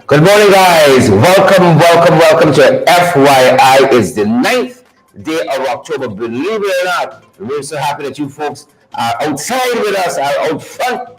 Good morning, guys. Welcome to FYI. It's the 9th day of October. Believe it or not, we're so happy that you folks are outside with us, are out front,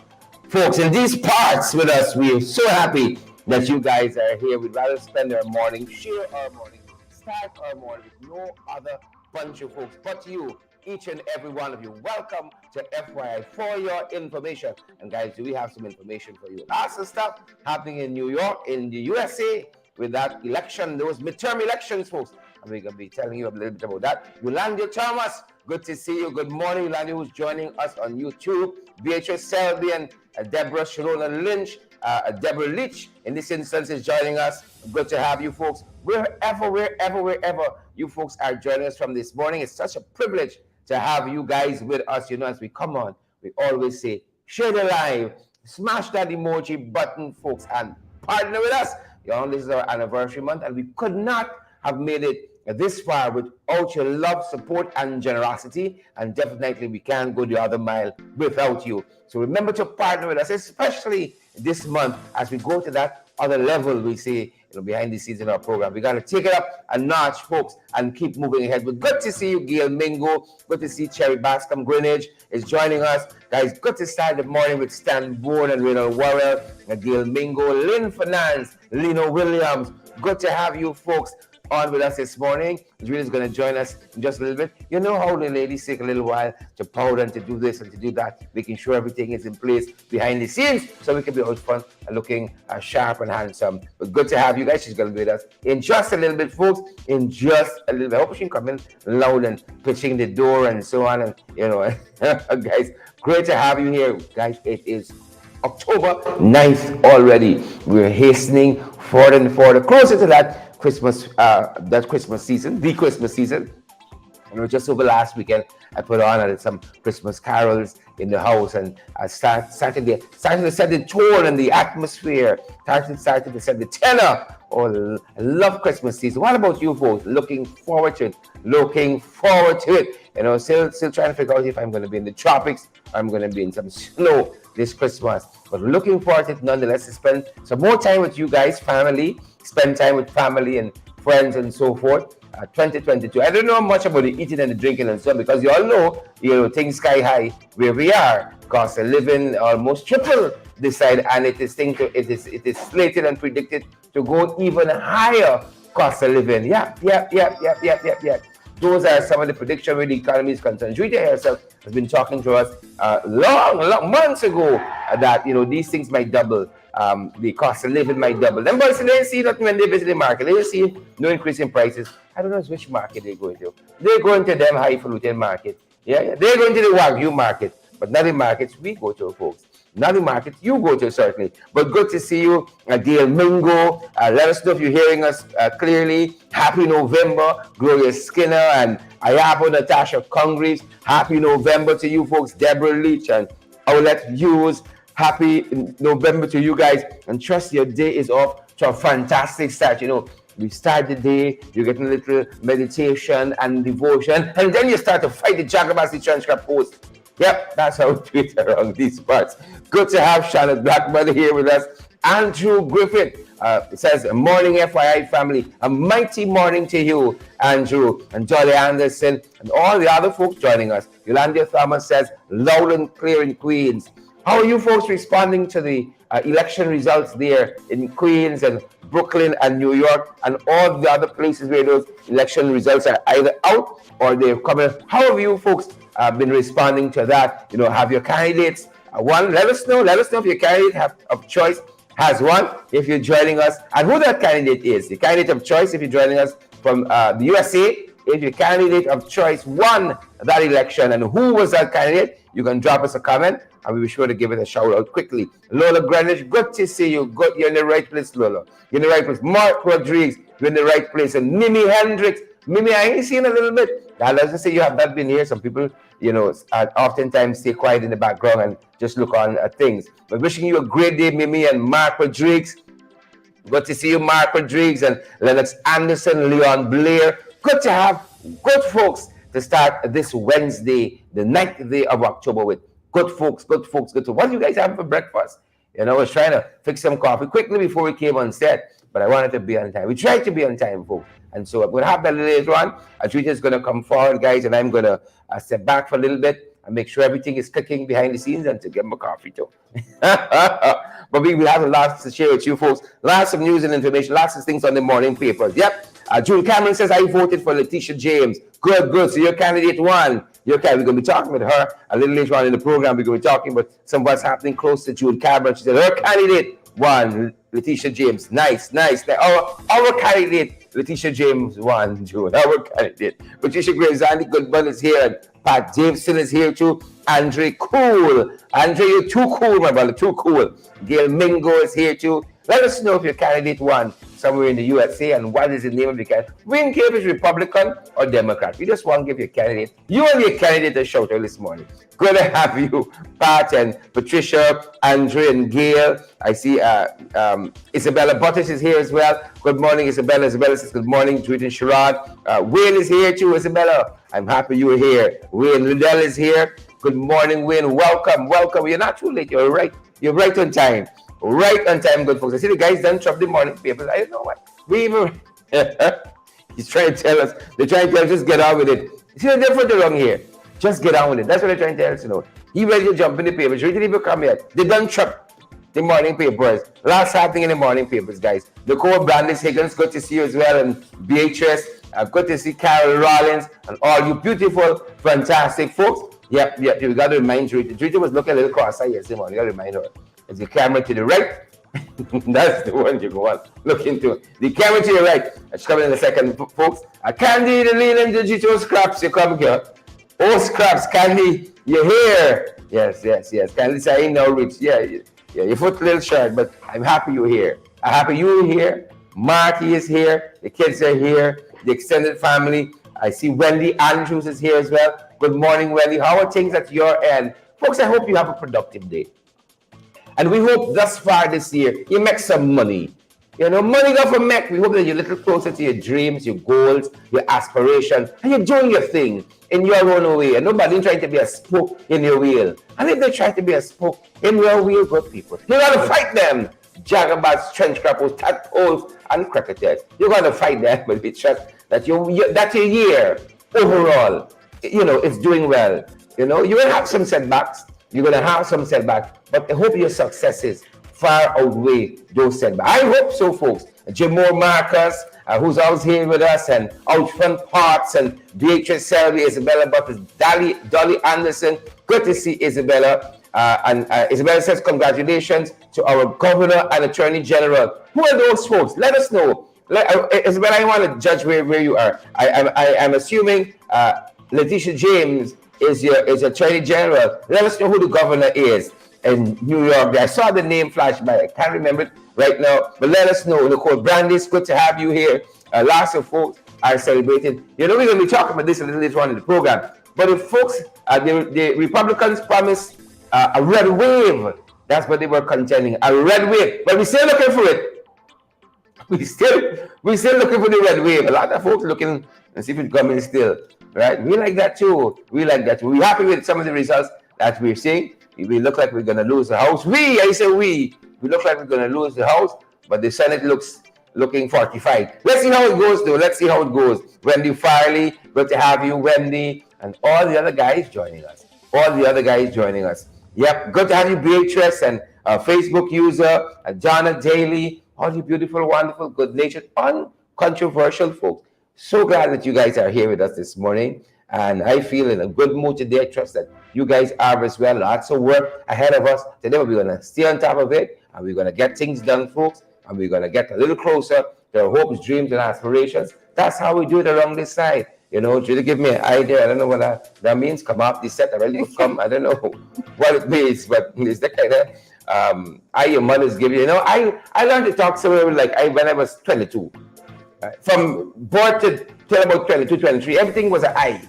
folks, in these parts with us. We are so happy that you guys are here. We'd rather spend our morning, share our morning, start our morning with no other bunch of folks but you. Each and every one of you. Welcome to FYI for your information. And guys, do we have some information for you? Lots of stuff happening in New York, in the USA, with that election, those midterm elections, folks. And we're going to be telling you a little bit about that. Yolanda Thomas, good to see you. Good morning, Yolanda, who's joining us on YouTube. Beatrice Selby and Deborah Sharona Lynch. Deborah Leach, in this instance, is joining us. Good to have you folks. Wherever you folks are joining us from this morning. It's such a privilege to have you guys with us. You know, as we come on, we always say, share the live, smash that emoji button, folks, and partner with us. You know, this is our anniversary month, and we could not have made it this far without your love, support, and generosity. And definitely we can't go the other mile without you. So remember to partner with us, especially this month as we go to that other level, we say, behind the scenes in our program. We got to take it up a notch, folks, and keep moving ahead. But good to see you, Gail Mingo. Good to see Cherry Bascom Greenwich is joining us. Guys, good to start the morning with Stan Bourne and Reynold Warrell, Gail Mingo, Lynn Finance, Lino Williams. Good to have you folks on with us this morning. Julie is going to join us in just a little bit. You know how the ladies take a little while to powder and to do this and to do that, making sure everything is in place behind the scenes so we can be out front and looking sharp and handsome. But good to have you guys. She's going to be with us in just a little bit, folks. In just a little bit. I hope she can come in loud and pitching the door and so on. And, you know, guys, great to have you here. Guys, it is October 9th already. We're hastening forward and forward, closer to that Christmas season, the Christmas season. You know, just over last weekend, I put on and did some Christmas carols in the house, and I started to set the tone and the atmosphere, started to set the tenor. Oh, I love Christmas season. What about you folks? Looking forward to it. You know, still trying to figure out if I'm going to be in the tropics or I'm going to be in some snow this Christmas. But looking forward to it nonetheless, to spend some more time with you guys, family, spend time with family and friends and so forth. 2022. I don't know much about the eating and the drinking and so on, because you all know, things sky high where we are. Cost of living almost triple this side, and it is slated and predicted to go even higher. Cost of living. Yeah. Those are some of the predictions where the economy is concerned. Julia herself has been talking to us long months ago that these things might double. The cost of living might double. Them boys, they see nothing when they visit the market. They see no increase in prices. I don't know which market they're going to. They're going to them highfalutin market. Yeah. They're going to the Wagyu market, but not the markets we go to, folks. Not the markets you go to, certainly. But good to see you, Gail Mingo. Let us know if you're hearing us clearly. Happy November, Gloria Skinner and Ayabo Natasha Congreve. Happy November to you folks, Deborah Leach and Owlette Hughes. Happy November to you guys, and trust your day is off to a fantastic start. We start the day, you're getting a little meditation and devotion, and then you start to fight the Jagabasi transcript post. Yep, that's how we do it around these parts. Good to have Shannon Blackmother here with us. Andrew Griffith says, morning FYI family, a mighty morning to you, Andrew, and Jolly Anderson, and all the other folks joining us. Yolanda Thomas says, loud and clear in Queens. How are you folks responding to the election results there in Queens and Brooklyn and New York and all the other places where those election results are either out or they're coming? How have you folks been responding to that? Have your candidates won? Let us know. Let us know if your candidate of choice has won, if you're joining us, and who that candidate is. The candidate of choice, if you're joining us from the USA, if your candidate of choice won that election and who was that candidate, you can drop us a comment and we'll be sure to give it a shout out quickly. Lola Greenwich, good to see you. Good, you're in the right place, Lola. You're in the right place. Mark Rodriguez, you're in the right place. And Mimi Hendricks. Mimi, I ain't seen a little bit. That doesn't say you have not been here. Some people, oftentimes stay quiet in the background and just look on at things. But wishing you a great day, Mimi and Mark Rodriguez. Good to see you, Mark Rodriguez and Lennox Anderson, Leon Blair. Good to have good folks to start this Wednesday, the 9th day of October with. Good folks. What do you guys have for breakfast? You know, I was trying to fix some coffee quickly before we came on set, but I wanted to be on time. We tried to be on time, folks. And so I'm going to have that later on. Rita's going to come forward, guys, and I'm going to step back for a little bit and make sure everything is clicking behind the scenes and to get my coffee too. But we will have a lot to share with you folks. Lots of news and information, lots of things on the morning papers. Yep. Julie Cameron says, I voted for Letitia James. Good, good. So your candidate won. We're going to be talking with her a little later on in the program. We're going to be talking about some of what's happening close to Julie Cameron. She said her candidate won, Letitia James. Nice, nice. Our candidate, Letitia James, won, June. Our candidate. Patricia Graves, Andy Goodman is here. And Pat Jameson is here too. Andre Cool. Andre, you're too cool, my brother. Too cool. Gail Mingo is here too. Let us know if your candidate won somewhere in the USA and what is the name of your candidate. We don't care if it's Republican or Democrat. We just want to give your candidate, you and your candidate, a shout out this morning. Good to have you, Pat and Patricia, Andre and Gail. I see Isabella Butters is here as well. Good morning, Isabella. Isabella says good morning. Judith and Sherrod. Wayne is here too, Isabella. I'm happy you are here. Wayne Liddell is here. Good morning, Wayne. Welcome, welcome. You're not too late. You're right. You're right on time. Right on time, good folks. I see the guys done chop the morning papers. I don't know what. We even he's trying to tell us. They're trying to tell us just get on with it. See the difference along here. Just get on with it. That's what they're trying to tell us, you know. He ready to jump in the papers. He didn't even come yet. They done chop the morning papers. Last happening in the morning papers, guys. Nicole Brandis Higgins, good to see you as well. And Beatrice, good to see Carol Rollins and all you beautiful, fantastic folks. Yep. You got to remind Rita. Rita was looking a little cross-eyed yesterday morning. You got to remind her. Is the camera to the right? That's the one you go on. Look into. The camera to the right. It's coming in a second, folks. Candy, the Leland Digital Scraps, you come here. Oh, Scraps, Candy, you're here. Yes. Candy say, I know, Rich. Yeah, your foot a little short, but I'm happy you're here. I'm happy you're here. Marky is here. The kids are here. The extended family. I see Wendy Andrews is here as well. Good morning, Wendy. How are things at your end? Folks, I hope you have a productive day. And we hope thus far this year, you make some money. You know, money go for make. We hope that you're a little closer to your dreams, your goals, your aspirations, and you're doing your thing in your own way. And nobody trying to be a spoke in your wheel. And if they try to be a spoke in your wheel, good people, you got to fight them. Jagabats, trench crappers, tadpoles, and cricketers. You're going to fight them, but we trust that your year overall, you know, is doing well. You know, you will have some setbacks. You're going to have some setbacks, but I hope your successes far outweigh those setbacks. I hope so, folks. Jamor Marcus, who's always here with us, and out front Parts, and Beatrice Selby, Isabella Butters, Dolly Anderson. Good to see Isabella. And Isabella says, congratulations to our governor and attorney general. Who are those folks? Let us know. Isabella, I want to judge where you are. I'm assuming Letitia James is your attorney general. Let us know who the governor is in New York. I saw the name flash by. I can't remember it right now, but let us know. Nicole Brandis, good to have you here. Lots of folks are celebrating. You know, we're going to be talking about this a little later on in the program. But if folks, the Republicans promised a red wave. That's what they were contending, a red wave. But we're still looking for it. We're still looking for the red wave. A lot of folks looking and see if it's coming still. Right? We like that too. We're happy with some of the results that we're seeing. We look like we're going to lose the House. We look like we're going to lose the House, but the Senate looking fortified. Let's see how it goes, though. Let's see how it goes. Wendy Farley, good to have you, Wendy, and all the other guys joining us. Yep, good to have you, Beatrice, and Facebook user, Donna Daly, all you beautiful, wonderful, good-natured, uncontroversial folks. So glad that you guys are here with us this morning, and I feel in a good mood today. I trust that you guys are as well. Lots of work ahead of us. Today we're going to stay on top of it, and we're going to get things done, folks, and we're going to get a little closer to our hopes, dreams, and aspirations. That's how we do it along this side. You know, to give me an idea, I don't know what that means. Come off the set, already come. I don't know what it means, but it's the kind of your mother's give you. You know, I learned to talk somewhere when I was 22. From birth till about 22, 23, everything was an I.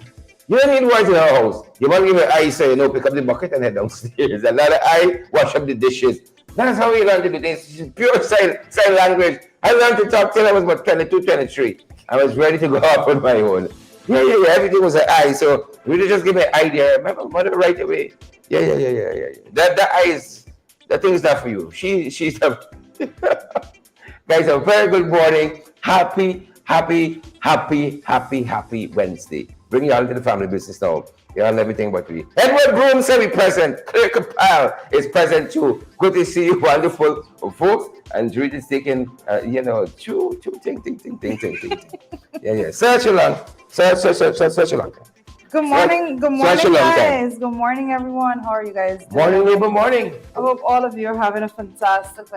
You don't need words in our house. You want to give an I, so you know, pick up the bucket and head downstairs. Another I, wash up the dishes. That's how we learn to do things. It's pure sign language. I learned to talk till I was about 22, 23. I was ready to go off on my own. Yeah. Everything was an I. So really just give me an idea. My mother right away. Yeah. That I is The thing is not for you. She's a guys, a very good morning. Happy Wednesday. Bring you all into the family business now. You're on everything but we. Edward Broom said we present. Claire Capel is present too. Good to see you, wonderful folks. And Judith is taking, choo, ting. Yeah. Search along. Search along. Good morning, guys. Good morning, everyone. How are you guys doing? Morning, neighbor, morning. I hope all of you are having a fantastic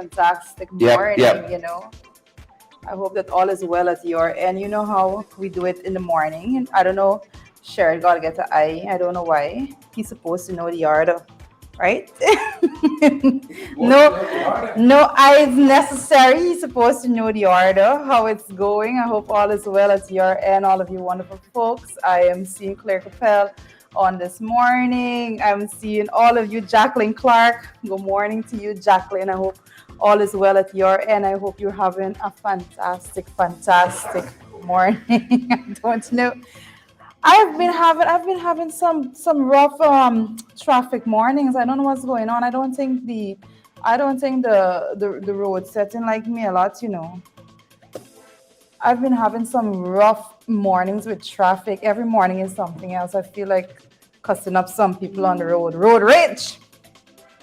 morning. Yep. I hope that all is well at your end. You know how we do it in the morning. And I don't know, Sherrod got to get an eye. I don't know why. He's supposed to know the order, right? No eyes necessary. He's supposed to know the order, how it's going. I hope all is well at your end, all of you wonderful folks. I am seeing Claire Capel on this morning. I'm seeing all of you, Jacqueline Clark. Good morning to you, Jacqueline. I hope all is well at your end. I hope you're having a fantastic morning. I don't know. I've been having some rough traffic mornings. I don't know what's going on. I don't think the road setting like me a lot, I've been having some rough mornings with traffic. Every morning is something else. I feel like cussing up some people on the road. Road rage.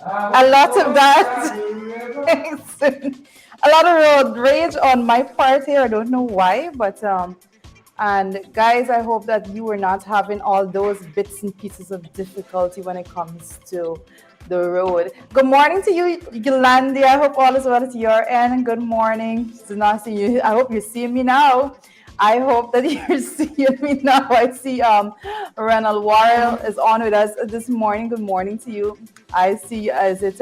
A lot of that. A lot of road rage on my part here. I don't know why, but and guys, I hope that you are not having all those bits and pieces of difficulty when it comes to the road. Good morning to you, Yolandi. I hope all is well at your end. And good morning. Not seeing you. I hope you're seeing me now. I hope that you're seeing me now. I see Ronald Warrell is on with us this morning. Good morning to you. I see, is it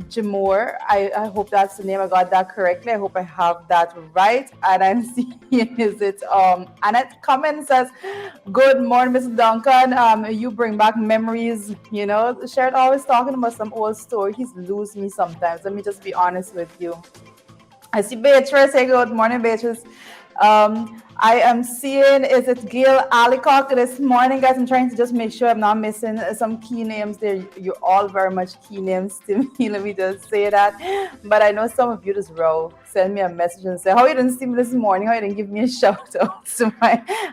Jamor? I hope that's the name. I got that correctly. I hope I have that right. And I'm seeing, is it Annette Cummins says, good morning, Mr. Duncan. You bring back memories, Sherrod always talking about some old story. He's losing me sometimes. Let me just be honest with you. I see Beatrice. Hey, good morning, Beatrice. I am seeing, is it Gail Alicock this morning, guys? I'm trying to just make sure I'm not missing some key names there. You're all very much key names to me. Let me just say that. But I know some of you just send me a message and say, how you didn't see me this morning? How you didn't give me a shout out?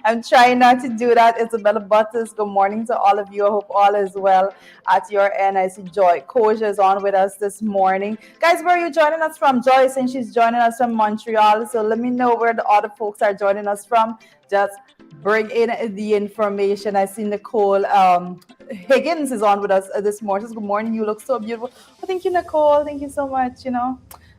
I'm trying not to do that. Isabella Butters, good morning to all of you. I hope all is well at your end. I see Joy Koja is on with us this morning. Guys, where are you joining us from? Joy saying she's joining us from Montreal. So let me know where the other folks are joining us from. Just bring in the information. I see Nicole Higgins is on with us this morning. Good morning. You look so beautiful. Oh, thank you, Nicole. Thank you so much.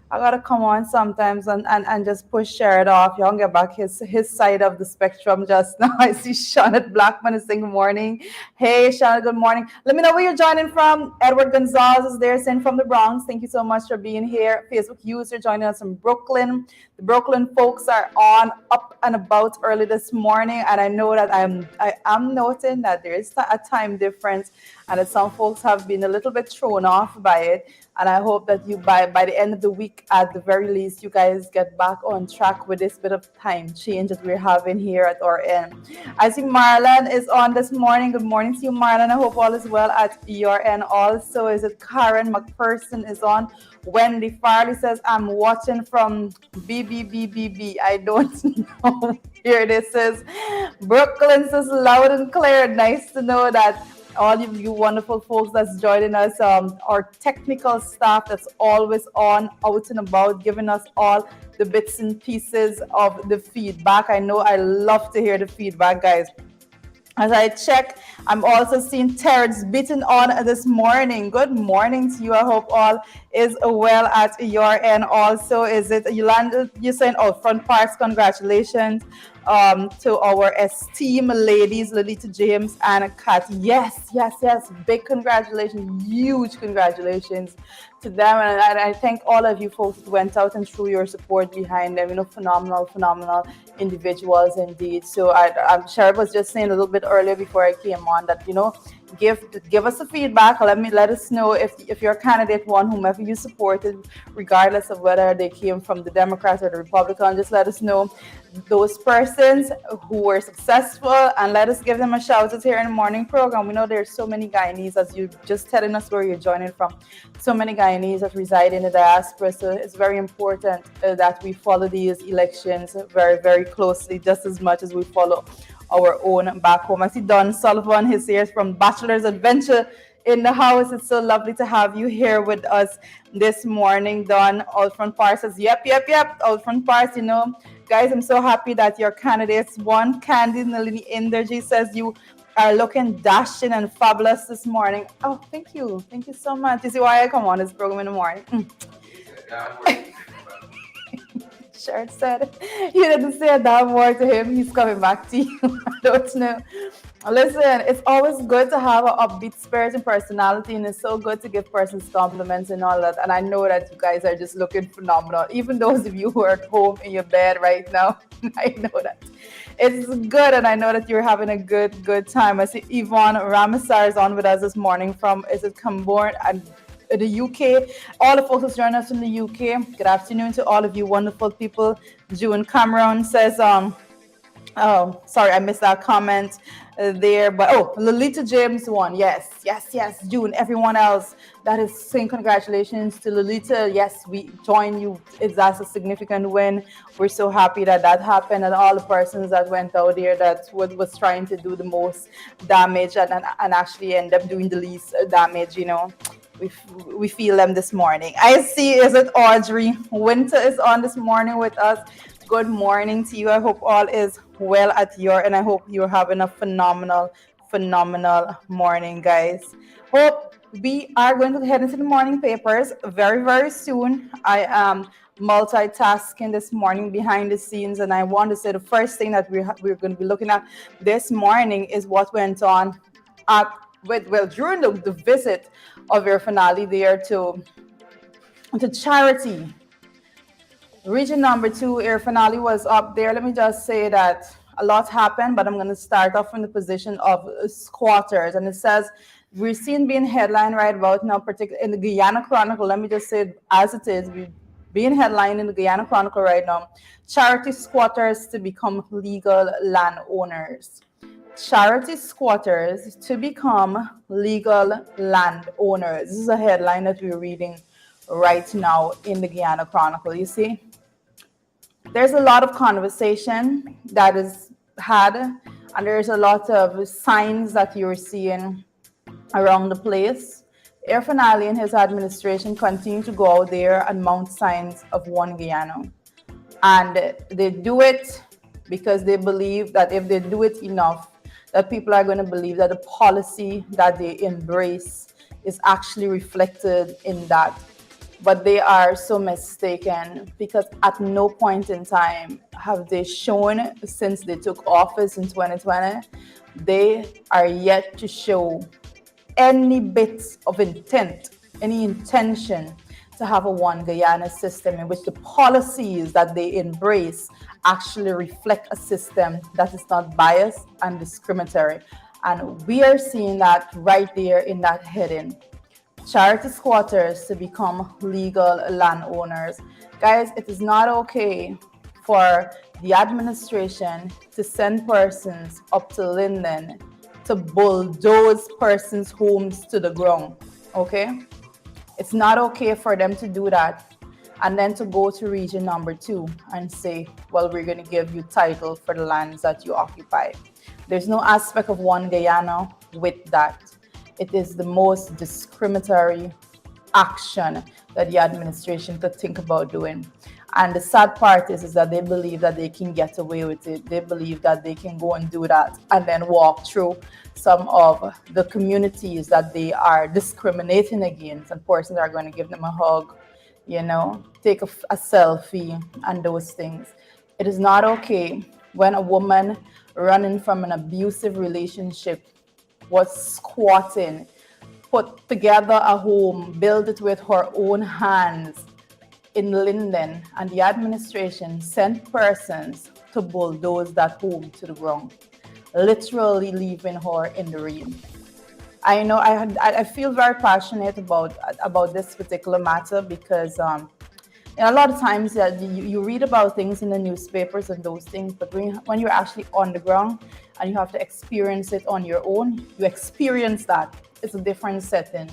I gotta come on sometimes and just push Sherrod off. Y'all get back his side of the spectrum just now. I see Shawnette Blackman is saying good morning. Hey Shawnette, good morning. Let me know where you're joining from. Edward Gonzalez is there, saying from the Bronx. Thank you so much for being here. Facebook user joining us from Brooklyn. The Brooklyn folks are on up and about early this morning, and I know that I am noting that there is a time difference, and that some folks have been a little bit thrown off by it. And I hope that you, by the end of the week, at the very least, you guys get back on track with this bit of time change that we're having here at our end. I see Marlon is on this morning. Good morning to you, Marlon. I hope all is well at your end also. Is it Karen McPherson is on? Wendy Farley says, I'm watching from BBBBB. I don't know where this is. Brooklyn says, loud and clear. Nice to know that all of you wonderful folks that's joining us, our technical staff that's always on, out and about, giving us all the bits and pieces of the feedback. I know I love to hear the feedback, guys. As I check, I'm also seeing Terrence Beaton on this morning. Good morning to you. I hope all is well at your end. Also, is it Yolanda? You're saying, oh, front parts, congratulations to our esteemed ladies, Lolita James and Kat. Yes. Big congratulations, huge congratulations to them. And I thank all of you folks who went out and threw your support behind them. Phenomenal individuals indeed. So I'm sure I was just saying a little bit earlier before I came on that, give us a feedback. Let us know if your candidate won, whomever you supported, regardless of whether they came from the Democrat or the Republican. Just let us know those persons who were successful, and let us give them a shout out here in the morning program. We know there's so many Guyanese, as you just telling us where you're joining from, so many Guyanese that reside in the diaspora. So it's very important that we follow these elections very, very closely, just as much as we follow our own back home. I see Don Sullivan, his here from Bachelor's Adventure in the house. It's so lovely to have you here with us this morning, Don. Outfront Par says, yep. Outfront Par, guys, I'm so happy that your candidates won. Candy Nalini Inderji says you are looking dashing and fabulous this morning. Oh, thank you. Thank you so much. You see why I come on this program in the morning? Shirt said you didn't say a damn word to him. He's coming back to you. I don't know. Listen, it's always good to have an upbeat spirit and personality, and it's so good to give persons compliments and all that. And I know that you guys are just looking phenomenal. Even those of you who are at home in your bed right now, I know that it's good, and I know that you're having a good time. I see Yvonne Ramasar is on with us this morning from Cambourne and the UK. All the folks who join us from the UK, good afternoon to all of you wonderful people. June Cameron says, oh, sorry, I missed that comment there. But Lolita James won. Yes, June. Everyone else that is saying congratulations to Lolita. Yes, we join you. That's a significant win. We're so happy that happened, and all the persons that went out there that was trying to do the most damage and actually end up doing the least damage, We feel them this morning. I see, is it Audrey Winter is on this morning with us. Good morning to you. I hope all is well at your, and I hope you're having a phenomenal morning, guys. Hope we are going to head into the morning papers very, very soon. I am multitasking this morning behind the scenes, and I want to say the first thing that we're going to be looking at this morning is what went on during the visit of your finale there to Charity. Region number 2, air finale was up there. Let me just say that a lot happened, but I'm going to start off from the position of squatters. And it says, we're seeing being headline right about now, particularly in the Guyana Chronicle. Let me just say it as it is. We're being headlined in the Guyana Chronicle right now. Charity squatters to become legal landowners. Charity squatters to become legal landowners. This is a headline that we're reading right now in the Guyana Chronicle. You see, there's a lot of conversation that is had, and there's a lot of signs that you're seeing around the place. Air Finale and his administration continue to go out there and mount signs of one Guyana. And they do it because they believe that if they do it enough, that people are going to believe that the policy that they embrace is actually reflected in that. But they are so mistaken, because at no point in time have they shown, since they took office in 2020, they are yet to show any bits of intent, any intention to have a one Guyana system in which the policies that they embrace actually reflect a system that is not biased and discriminatory. And we are seeing that right there in that heading. Charity squatters to become legal landowners. Guys, it is not okay for the administration to send persons up to Linden to bulldoze persons' homes to the ground, okay? It's not okay for them to do that and then to go to region number 2 and say, well, we're going to give you title for the lands that you occupy. There's no aspect of one Guyana with that. It is the most discriminatory action that the administration could think about doing. And the sad part is that they believe that they can get away with it. They believe that they can go and do that and then walk through some of the communities that they are discriminating against, and persons are going to give them a hug, take a selfie and those things. It is not okay when a woman running from an abusive relationship was squatting, put together a home, built it with her own hands in Linden, and the administration sent persons to bulldoze that home to the ground, literally leaving her in the rain. I know I feel very passionate about this particular matter because and a lot of times you read about things in the newspapers and those things, but when you're actually on the ground and you have to experience it on your own, you experience that. It's a different setting.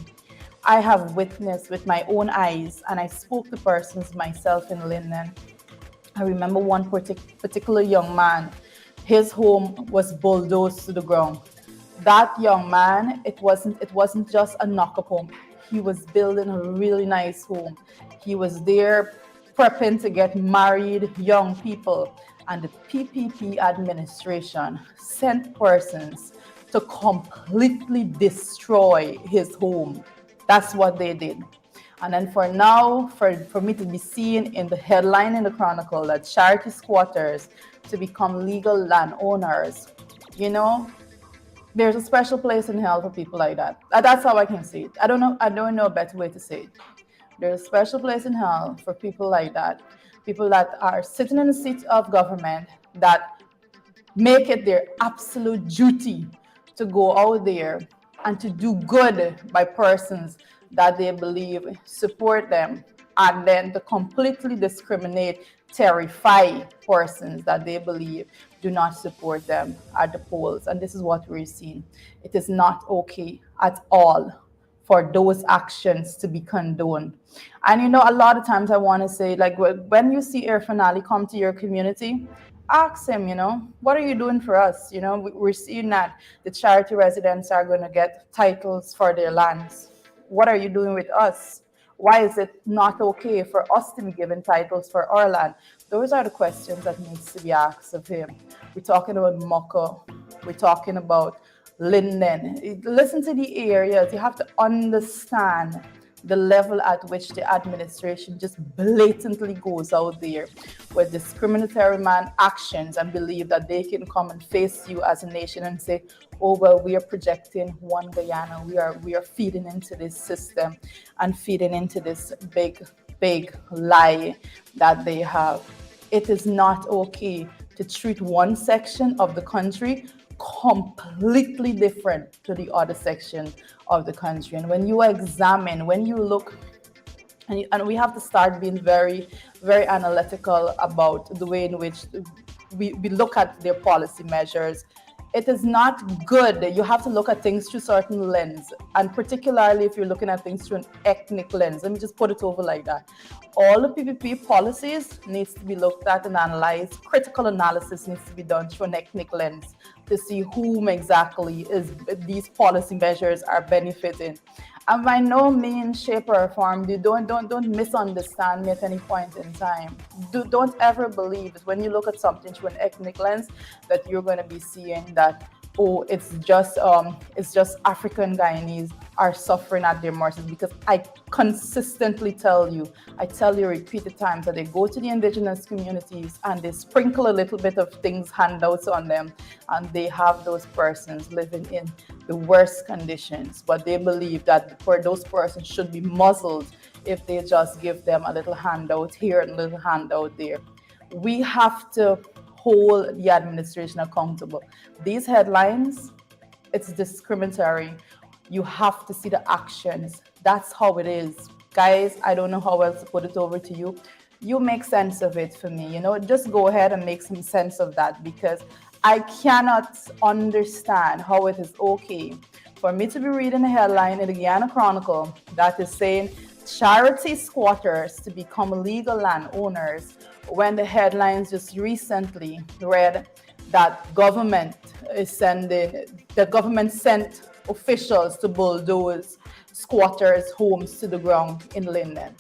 I have witnessed with my own eyes, and I spoke to persons myself in Linden. I remember one particular young man, his home was bulldozed to the ground. That young man, it wasn't just a knock-up home. He was building a really nice home. He was there prepping to get married, young people, and the PPP administration sent persons to completely destroy his home. That's what they did. And then for now, for me to be seen in the headline in the Chronicle that charity squatters to become legal landowners, you know, there's a special place in hell for people like that. That's how I can see it. I don't know a better way to say it. There's a special place in hell for people like that. People that are sitting in the seat of government that make it their absolute duty to go out there and to do good by persons that they believe support them, and then to completely discriminate, terrify persons that they believe do not support them at the polls. And this is what we're seeing. It is not okay at all for those actions to be condoned. And a lot of times I want to say, like, when you see Air Finale come to your community, ask him, what are you doing for us? We're seeing that the charity residents are going to get titles for their lands. What are you doing with us? Why is it not okay for us to be given titles for our land? Those are the questions that needs to be asked of him. We're talking about Moko. We're talking about Linden. Listen to the areas. You have to understand the level at which the administration just blatantly goes out there with discriminatory actions and believe that they can come and face you as a nation and say, oh, well, we are projecting one Guyana. We are feeding into this system and feeding into this big lie that they have. It is not okay to treat one section of the country completely different to the other section of the country. And when you examine, when you look, and we have to start being very, very analytical about the way in which we look at their policy measures. It is not good. You have to look at things through certain lens, and particularly if you're looking at things through an ethnic lens. Let me just put it over like that. All the PPP policies needs to be looked at and analyzed. Critical analysis needs to be done through an ethnic lens to see whom exactly is these policy measures are benefiting. And by no means, shape, or form, don't misunderstand me at any point in time. Don't ever believe that when you look at something through an ethnic lens that you're going to be seeing that, oh, it's just African Guyanese are suffering at their mercies. Because I consistently tell you repeated times that they go to the indigenous communities and they sprinkle a little bit of things, handouts on them, and they have those persons living in the worst conditions. But they believe that for those persons should be muzzled if they just give them a little handout here and a little handout there. We have to hold the administration accountable. These headlines, it's discriminatory. You have to see the actions. That's how it is. Guys, I don't know how else to put it over to you. You make sense of it for me. Just go ahead and make some sense of that, because I cannot understand how it is okay for me to be reading a headline in the Guyana Chronicle that is saying charity squatters to become legal landowners, when the headlines just recently read that government sent officials to bulldoze squatters' homes to the ground in Linden.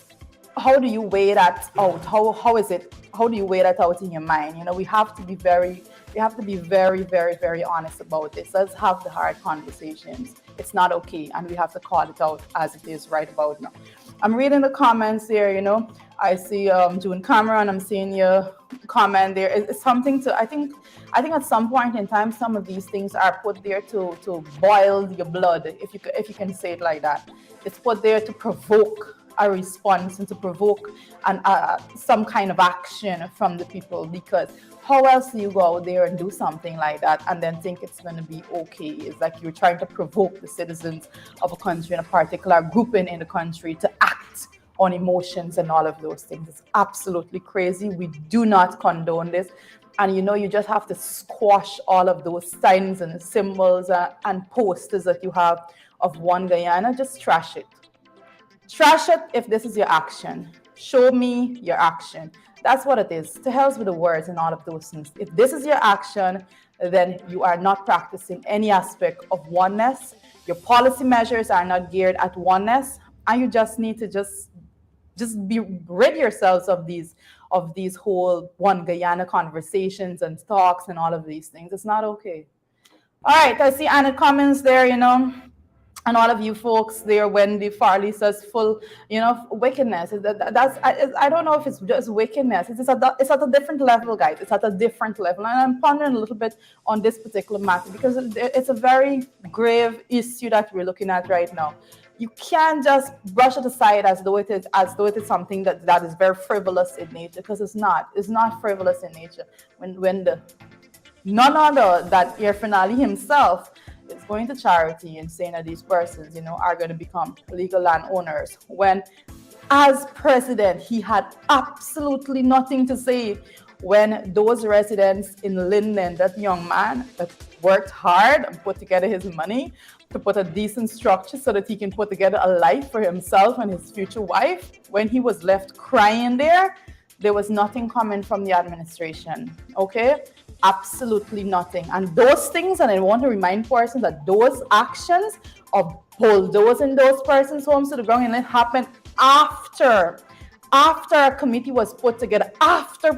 How do you weigh that out? How do you weigh that out in your mind? We have to be very, very, very honest about this. Let's have the hard conversations. It's not okay, and we have to call it out as it is right about now. I'm reading the comments here, I see June Cameron, I'm seeing your comment there. It's something to, I think at some point in time, some of these things are put there to boil your blood, if you can say it like that. It's put there to provoke a response and to provoke some kind of action from the people, because how else do you go out there and do something like that and then think it's going to be okay? It's like you're trying to provoke the citizens of a country and a particular grouping in the country to act on emotions and all of those things. It's absolutely crazy. We do not condone this. And you just have to squash all of those signs and symbols and posters that you have of One Guyana. Just trash it. Trash it if this is your action. Show me your action. That's what it is. To hell with the words and all of those things. If this is your action, then you are not practicing any aspect of oneness. Your policy measures are not geared at oneness, and you just need to just be rid yourselves of these whole One Guyana conversations and talks and all of these things. It's not okay. All right, I see Anna comments there, and all of you folks there, Wendy Farley says full, wickedness. I don't know if it's just wickedness. It's at a different level, guys. It's at a different level. And I'm pondering a little bit on this particular matter because it's a very grave issue that we're looking at right now. You can't just brush it aside as though it is something that is very frivolous in nature, because it's not. It's not frivolous in nature. When none other than Irfan Ali himself is going to charity and saying that these persons, are going to become legal landowners, when as president he had absolutely nothing to say when those residents in Linden, that young man that worked hard and put together his money to put a decent structure so that he can put together a life for himself and his future wife, when he was left crying there was nothing coming from the administration. Okay? Absolutely nothing. And those things, and I want to remind persons that those actions of bulldozing those persons' homes to the ground, and it happened after a committee was put together, after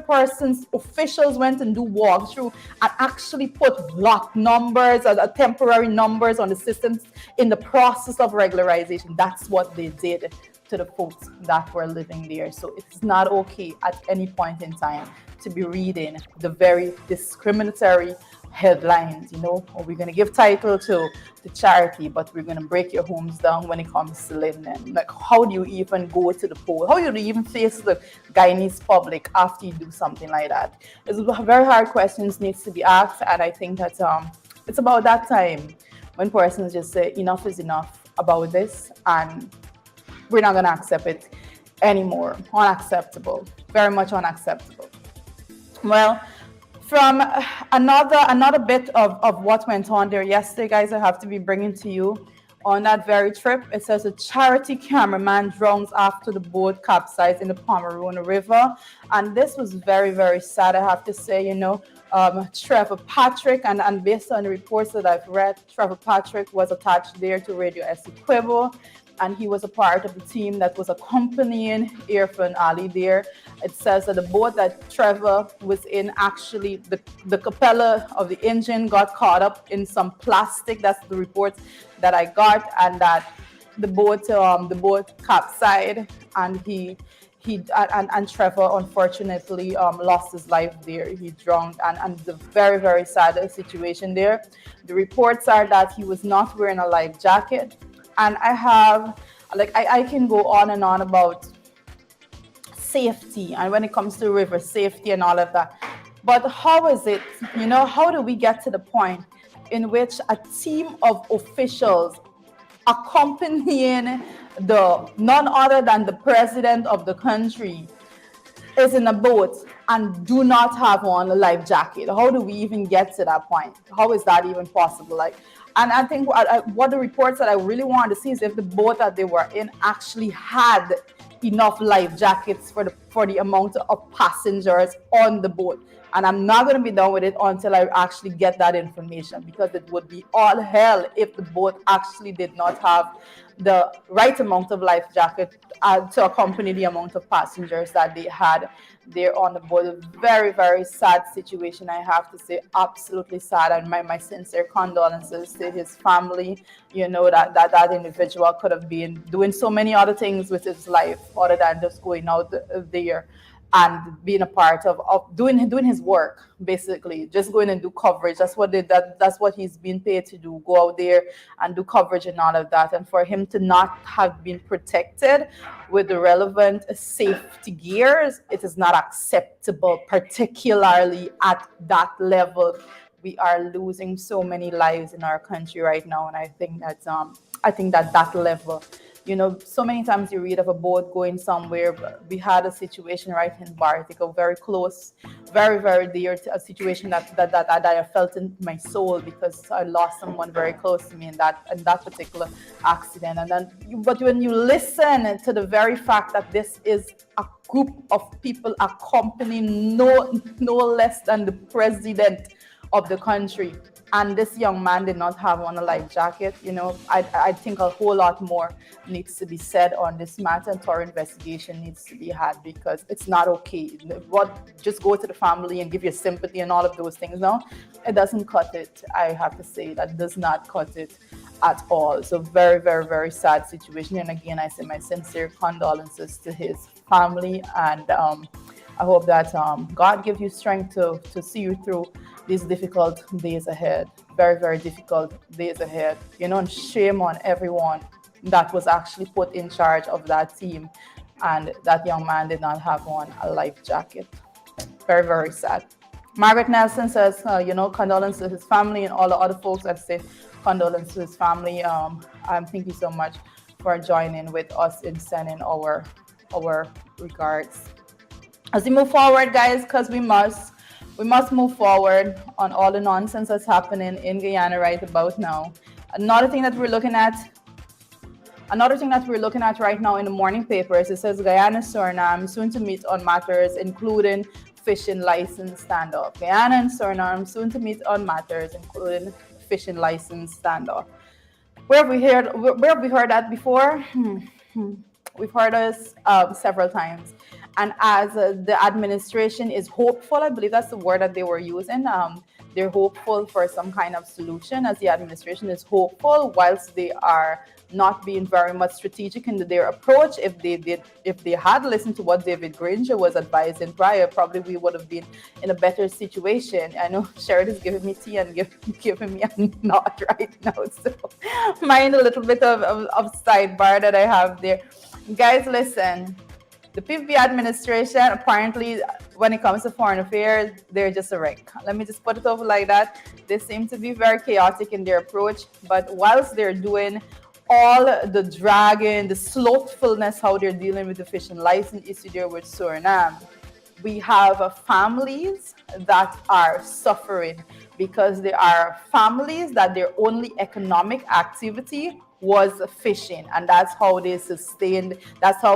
officials went and do walkthrough and actually put lot numbers or temporary numbers on the systems in the process of regularization. That's what they did to the folks that were living there. So it's not okay at any point in time to be reading the very discriminatory headlines. We're going to give title to charity, but we're going to break your homes down when it comes to Linden. Like, how do you even go to the poll? How do you even face the Guyanese public after you do something like that? It's very hard questions needs to be asked, and I think that it's about that time when persons just say enough is enough about this, and we're not going to accept it anymore. Unacceptable. Very much unacceptable. Well, from another bit of what went on there yesterday, guys, I have to be bringing to you on that very trip. It says a charity cameraman drowns after the boat capsized in the Pomeroon River. And this was very, very sad, I have to say. Trevor Patrick, and based on the reports that I've read, Trevor Patrick was attached there to Radio Essequibo, and he was a part of the team that was accompanying Irfan Ali there. It says that the boat that Trevor was in, actually, the propeller of the engine got caught up in some plastic. That's the reports that I got, and that the boat capsized, and and Trevor unfortunately lost his life there. He drowned, and the very, very sad situation there. The reports are that he was not wearing a life jacket. And I can go on and on about safety, and when it comes to river safety and all of that. But how is it, how do we get to the point in which a team of officials accompanying none other than the president of the country is in a boat and do not have on a life jacket? How do we even get to that point? How is that even possible? And I think what the reports that I really wanted to see is if the boat that they were in actually had enough life jackets for the amount of passengers on the boat. And I'm not going to be done with it until I actually get that information, because it would be all hell if the boat actually did not have the right amount of life jacket to accompany the amount of passengers that they had there on the boat. A very, very sad situation, I have to say. Absolutely sad, and my sincere condolences to his family. That individual could have been doing so many other things with his life other than just going out there and being a part of doing his work, basically just going and do coverage. That's what he's been paid to do, go out there and do coverage and all of that. And for him to not have been protected with the relevant safety gears, it is not acceptable, particularly at that level. We are losing so many lives in our country right now, and I think that that level, so many times you read of a boat going somewhere. But we had a situation right in Bartica, very close, very, very dear to a situation that I felt in my soul, because I lost someone very close to me in that particular accident. And then, but when you listen to the very fact that this is a group of people accompanying no less than the president of the country, and this young man did not have on a life jacket. I think a whole lot more needs to be said on this matter, and thorough investigation needs to be had, because it's not okay. What, just go to the family and give your sympathy and all of those things? No, it doesn't cut it. I have to say that does not cut it at all. So very, very, very sad situation. And again, I say my sincere condolences to his family, and I hope that God gives you strength to see you through these difficult days ahead. Very, very difficult days ahead. And shame on everyone that was actually put in charge of that team. And that young man did not have on a life jacket. Very, very sad. Margaret Nelson says, condolences to his family, and all the other folks that say condolences to his family. Thank you so much for joining with us in sending our regards. As we move forward, guys, because we must move forward on all the nonsense that's happening in Guyana right about now. Another thing that we're looking at right now in the morning papers, it says Guyana Suriname soon to meet on matters including fishing license standoff. Guyana and Suriname soon to meet on matters including fishing license standoff. Where have we heard that before? We've heard this several times. And as the administration is hopeful, I believe that's the word that they were using, they're hopeful for some kind of solution, as the administration is hopeful, whilst they are not being very much strategic in their approach. If they had listened to what David Granger was advising prior, probably we would have been in a better situation. I know Sherrod is giving me tea and giving me a nod right now, so mind a little bit of sidebar that I have there. Guys, listen. The PPP administration, apparently, when it comes to foreign affairs, they're just a wreck. Let me just put it over like that. They seem to be very chaotic in their approach. But whilst they're doing all the dragging, the slothfulness, how they're dealing with the fishing license issue there with Suriname, we have families that are suffering, because there are families that their only economic activity was fishing, and that's how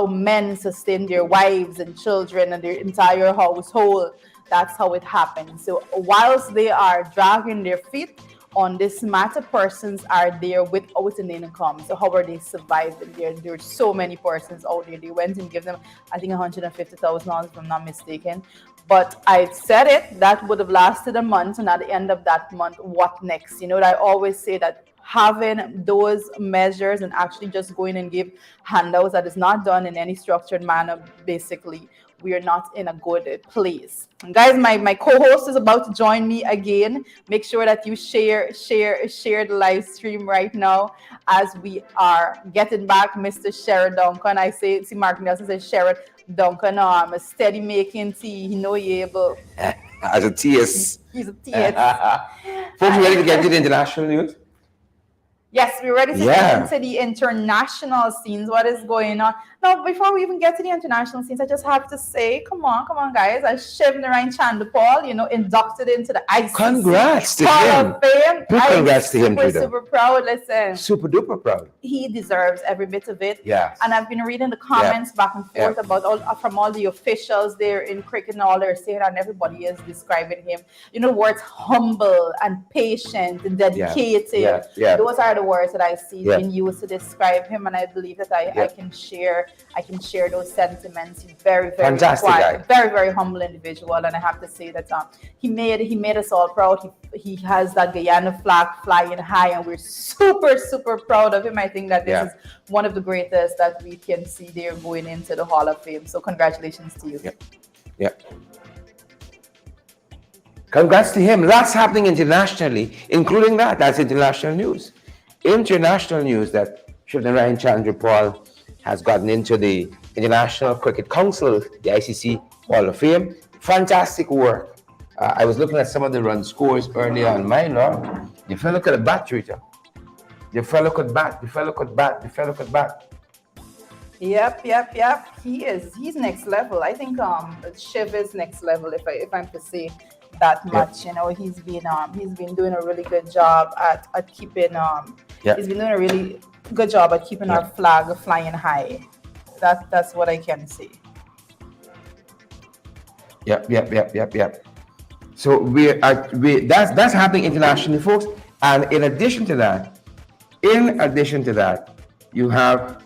men sustained their wives and children and their entire household. That's how it happened. So whilst they are dragging their feet on this matter, persons are there without an income. So how are they surviving? There's so many persons out there. They went and gave them, I think, $150,000, if I'm not mistaken. But I said it, that would have lasted a month, and at the end of that month, what next? I always say that having those measures and actually just going and give handouts, that is not done in any structured manner, basically, we are not in a good place. And guys, my co-host is about to join me again. Make sure that you share the live stream right now as we are getting back Mr. Sherrod Duncan. I see Mark Nelson says Sherrod Duncan, a steady making tea. He know he able. As a TS. He's a TS. Folks, ready to get to the international news? Yes, we're ready to get into the international scenes. What is going on? Now, before we even get to the international scenes, I just have to say, come on, guys. Shivnarine Chandapal, inducted into the ICC Congrats to Hall him. of Fame. Congrats to him, Peter. Super proud. Listen. Super duper proud. He deserves every bit of it. Yeah. And I've been reading the comments back and forth about from all the officials there in cricket and all they're saying, and everybody is describing him. Words humble and patient and dedicated. Those are the words that I see being used to describe him, and I believe that I can share those sentiments. He's very, very fantastic quiet, very, very humble individual, and I have to say that he made us all proud. He has that Guyana flag flying high, and we're super, super proud of him. I think that this is one of the greatest that we can see there going into the Hall of Fame. So congratulations to you. Yeah. Congrats to him. Lots happening internationally, including that. That's international news. International news that Shifton Ryan Challenger Paul has gotten into the International Cricket Council, the ICC Hall of Fame. Fantastic work. I was looking at some of the run scores earlier on my log. The fellow could bat, Rita. The fellow could bat. The fellow could bat. The fellow could bat. Yep. He's next level. I think Shiv is next level if I'm to say that much. You know, he's been doing a really good job at keeping he's been doing a really good job at keeping our flag flying high. That's what I can say. Yep. So that's happening internationally, folks. And in addition to that, you have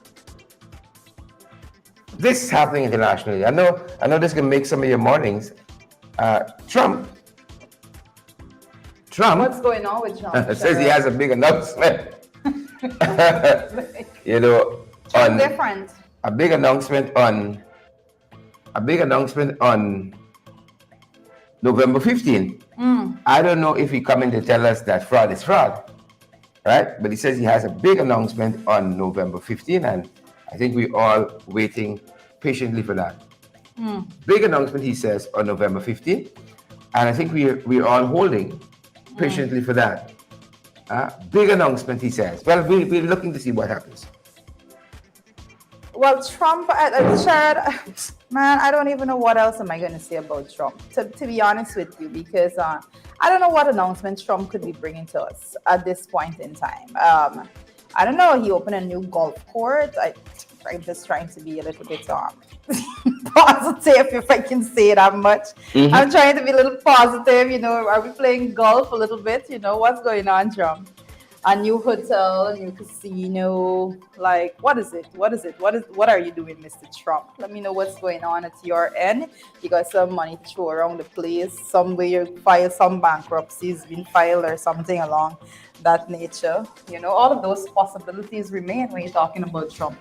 this happening internationally. I know this can make some of your mornings. Trump. What's going on with Trump? Says he has a big announcement. You know, different. A big announcement on November 15th. I don't know if he coming to tell us that fraud is fraud, right? But he says he has a big announcement on November 15th, and I think we're all waiting patiently for that. Big announcement, he says, on November 15th, and I think we're all holding patiently for that. Big announcement, he says. Well, we're looking to see what happens. Well, Trump, Sharon, man, I don't even know what else am I going to say about Trump, to be honest with you, because I don't know what announcement Trump could be bringing to us at this point in time. I don't know. He opened a new golf court. I'm just trying to be a little bit positive, if I can say that much. I'm trying to be a little positive. You know, are we playing golf a little bit? You know, what's going on, Trump? A new hotel, a new casino. Like, what is it? What are you doing, Mr. Trump? Let me know what's going on at your end. You got some money to throw around the place. Somewhere you file some bankruptcies been filed or something along that nature. You know, all of those possibilities remain when you're talking about Trump.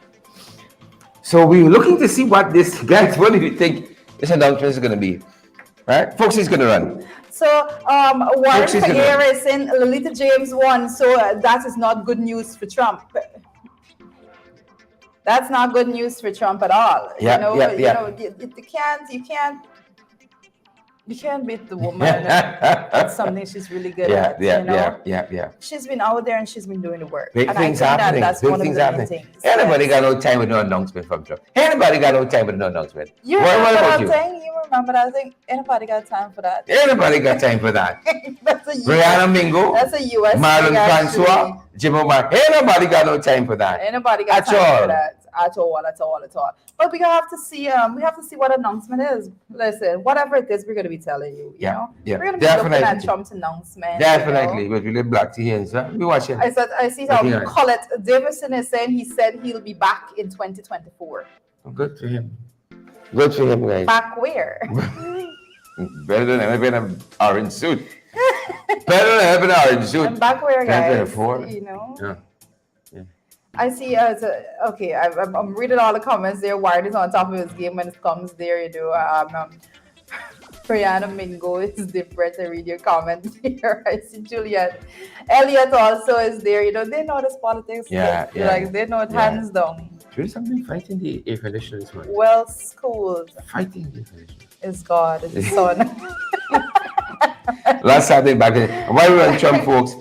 So we're looking to see what this guys. What do you think this announcement is going to be? Right, folks, he's going to run. So Warren Harris and Lolita James won. So that is not good news for Trump. That's not good news for Trump at all. You know, you can't beat the woman. That's something she's really good at. Yeah. She's been out there and she's been doing the work. Big things happening. That's Big one things of the happening. main things. Anybody got no time with no announcement from Trump? Anybody got no time with no announcement? You remember that thing? You remember that thing? Anybody got time for that? Anybody got time for that? That's a Brianna Mingo. That's a U.S. Marlon Francois. Jim Omar. Anybody got no time for that? Anybody got time for that? At all. But we have to see. We have to see what announcement is. Listen, whatever it is, we're going to be telling you. You know, we're going to be looking at Trump's announcement. Definitely, you know? but we live black to here, so we watching. I see how Colette Davison is saying. He said he'll be back in 2024. Good for him. Good for him, guys. Back where? Better than having an orange suit. Better than having an orange suit. And back where, guys? 2024. You know. Yeah. I see. Okay, I'm reading all the comments there. Wired is on top of his game when it comes there. You know, Brianna Mingo is different. I read your comment here. I see Juliet. Elliot also is there. You know, they know this politics. Like they know it hands down. There's something fighting the air conditioner this morning. Well schooled. Fighting the air conditioner. It's God. It's the sun. Last Saturday back then. While we're on Trump, folks,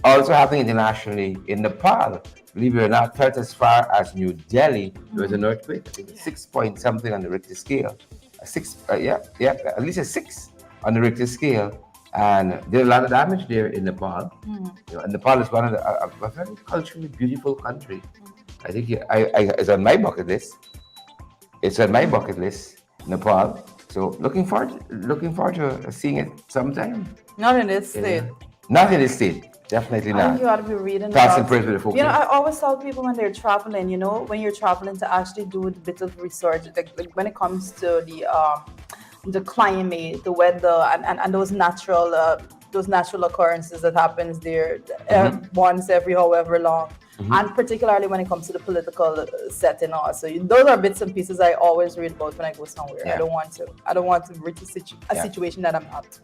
also happening internationally in Nepal. Believe it or not, felt as far as New Delhi, there was an earthquake. I think 6 point something on the Richter scale. At least a 6 on the Richter scale. And there's a lot of damage there in Nepal. You know, and Nepal is one of a very culturally beautiful country. I think it's on my bucket list. It's on my bucket list, Nepal. So looking forward to seeing it sometime. Not in this state. Not in this state. Definitely not. I think you ought to be reading Thoughts and prayers with the folks. You know, I always tell people when they're traveling, you know, when you're traveling to actually do a bit of research, like when it comes to the climate, the weather, and those natural occurrences that happens there once every however long. and particularly when it comes to the political setting also. Those are bits and pieces I always read about when I go somewhere. Yeah. I don't want to reach a situation that I'm not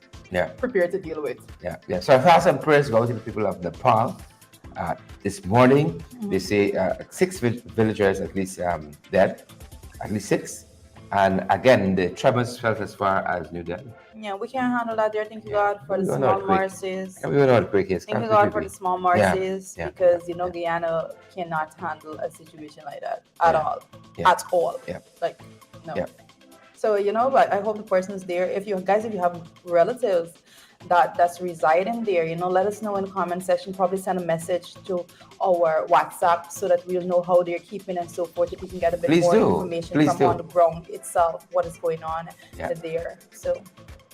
prepared to deal with. Yeah. So I've had some prayers go to the people of Nepal. This morning, they say 6 villagers at least dead, at least 6. And again, the tremors felt as far as New Delhi. Yeah, we can't handle that there. Thank you God for the small mercies. We don't know the quick is. Thank you God for the small mercies because Guyana cannot handle a situation like that at all. At all. Yeah. Like no. So but I hope the person's there. If you have relatives that's residing there, let us know in the comment section. Probably send a message to our WhatsApp so that we'll know how they're keeping and so forth. If we can get a bit more information from on the ground itself, what is going on there. So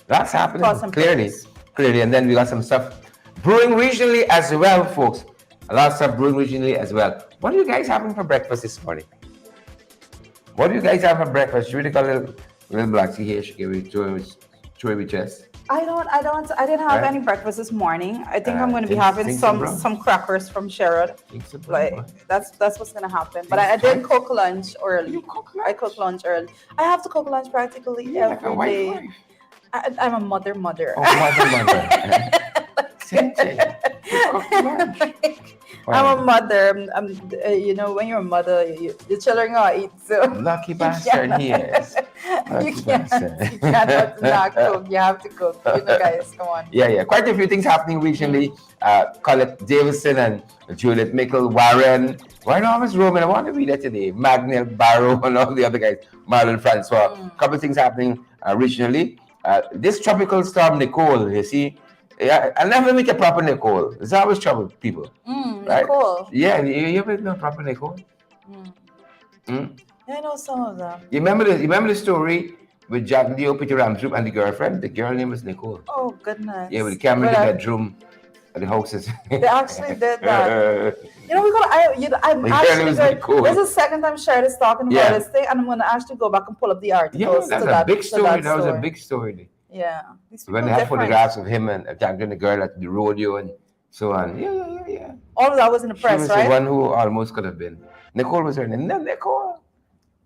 that's happening clearly. And then we got some stuff brewing regionally as well, folks. A lot of stuff brewing regionally as well. What are you guys having for breakfast this morning? What do you guys have for breakfast? She really got a little black tea here. She gave me two chest. I didn't have any breakfast this morning. I think I'm going to be having some crackers from Sherrod. That's what's going to happen. But I did cook lunch early. I cook lunch early. I have to cook lunch practically every day. I'm a mother. Oh, mother. Same thing. You cook lunch. I'm a mother. When you're a mother, the children are eat. So lucky bastard he is. You cannot not cook. You have to cook. Guys, come on. Yeah. Quite a few things happening regionally. Colette Davison and Juliet Mickle, Warren. Why always Roman? I want to read that today. Magnell, Barrow, and all the other guys. Marlon Francois. A couple of things happening regionally. This tropical storm Nicole, you see. I never meet a proper Nicole. It's always trouble, people. Right? Nicole. Yeah, you ever know proper Nicole? Yeah, I know some of them. You remember the story with Jack Leo, Peter Ramstroop, and the girlfriend? The girl name was Nicole. Oh, goodness. Yeah, with the camera in the bedroom at the houses. They actually did that. This is the second time Sherrod is talking about this thing, and I'm going to actually go back and pull up the articles. Yeah, that's a big story. That was a big story. Yeah. When they had photographs of him and Jack and the girl at the rodeo and so on. Yeah. All of that was in the press, she was right? The one who almost could have been. Nicole was her name. No, Nicole.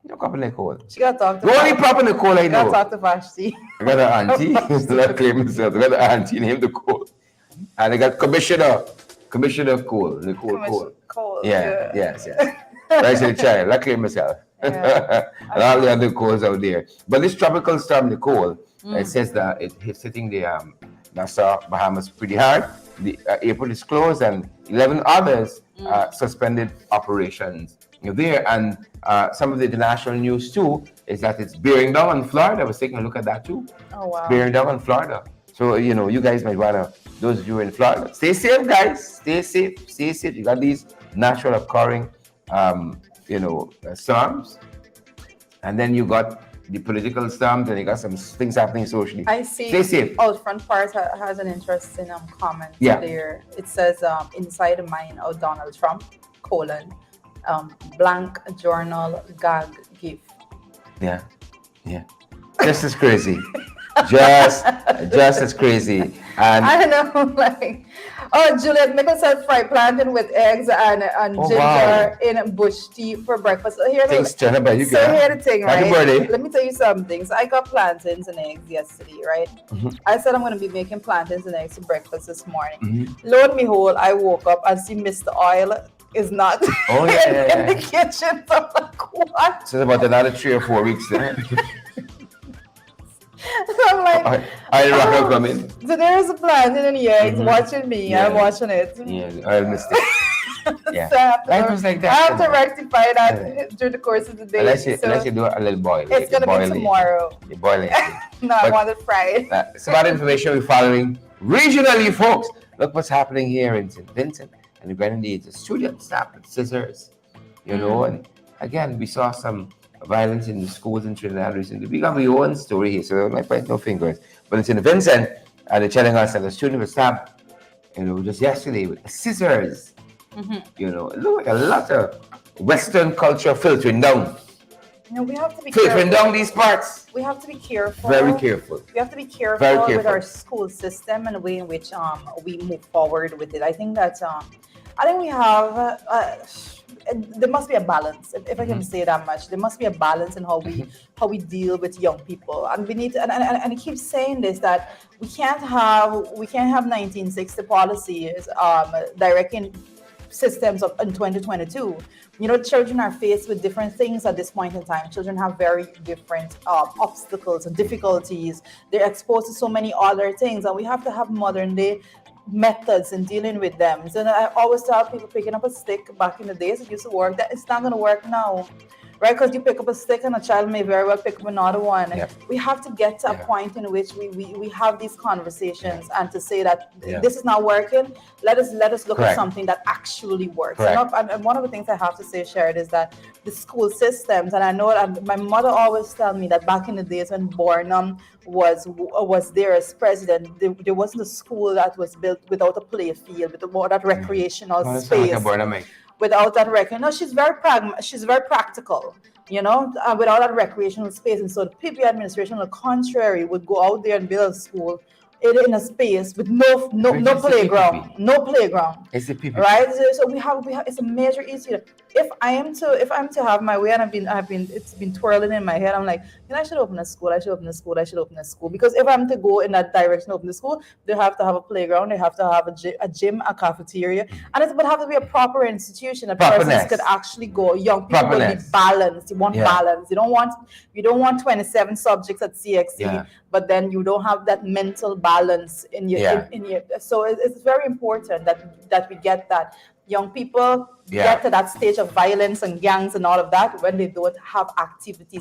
No proper Nicole. She got to talk to the only proper Nicole I know. Got to talk to Vashti. I got an auntie. Not claim himself. I got an auntie named Nicole. And I got Commissioner Cole. Nicole Cole. Yeah. Yes. Right to the child. I claim myself. Yeah. And all the other Coles out there. But this tropical storm Nicole, it says that it's hitting the Nassau, Bahamas pretty hard. The airport is closed and 11 others suspended operations there. And some of the international news too is that it's bearing down on Florida. I was taking a look at that too. Oh, wow. It's bearing down on Florida. So, you guys might want to, those of you in Florida, stay safe, guys. Stay safe. You got these natural occurring, storms. And then you got the political storms, and you got some things happening socially. I see. Stay safe. Oh, the front part has an interesting comment there. It says, inside the mind of Donald Trump, blank journal gag gift. Yeah. Just as crazy. just as crazy. And I know, Juliet Mickle said fried plantain with eggs and ginger in bush tea for breakfast. So here's the thing, right? Let me tell you something. So I got plantains and eggs yesterday, right? I said I'm going to be making plantains and eggs for breakfast this morning. Lo and behold, I woke up and see Mr. Oil is not in the kitchen. So I'm like, what? So it's about another 3 or 4 weeks then. I'm like, I'll rather come in. So there's a plantain and the eggs watching me. I'm watching it. Yeah, I'll miss it. Yeah. So I have to rectify that during the course of the day. Unless you do a little boil. It's going to be tomorrow. You're boiling. No, I want it fried. Some other information we're following regionally, folks. Look what's happening here in St. Vincent and the Grenadines. A student stabbed with scissors. And again, we saw some violence in the schools in Trinidad recently. We got our own story here, so I might point no fingers. But it's in Vincent, and they're telling us that a student was stabbed, just yesterday with scissors. It looked like a lot of Western culture filtering down. We have to be filtering down these parts. We have to be careful. Very careful. We have to be careful with our school system and the way in which we move forward with it. I think that I think we have. There must be a balance, if I can say that much. There must be a balance in how we deal with young people, and we need to, and I keep saying this, that we can't have 1960 policies directing systems of in 2022. Children are faced with different things at this point in time. Children have very different obstacles and difficulties. They're exposed to so many other things, and we have to have modern day methods in dealing with them. So I always tell people, picking up a stick back in the days, it used to work. That it's not going to work now, right? Because you pick up a stick and a child may very well pick up another one. Yep. We have to get to a point in which we have these conversations, and to say that this is not working. Let us look at something that actually works. And one of the things I have to say, Sharon, is that the school systems, and I know that my mother always tell me that back in the days when Bornum was there as president, there wasn't a school that was built without a play field, without that recreational space. Without that no, she's very practical, without that recreational space. And so the PPP administration, on the contrary, would go out there and build a school in a space with no playground, It's the PPP. right? So we have it's a major issue. If I'm to have my way, and it's been twirling in my head, I'm like, I should open a school, because if I'm to go in that direction, open the school, they have to have a playground, they have to have a gym, a cafeteria, and it would have to be a proper institution that persons could actually go. Young people will be balanced. You want balance. You don't want 27 subjects at CXC, but then you don't have that mental balance in your so it's very important that we get that. Young people get to that stage of violence and gangs and all of that when they don't have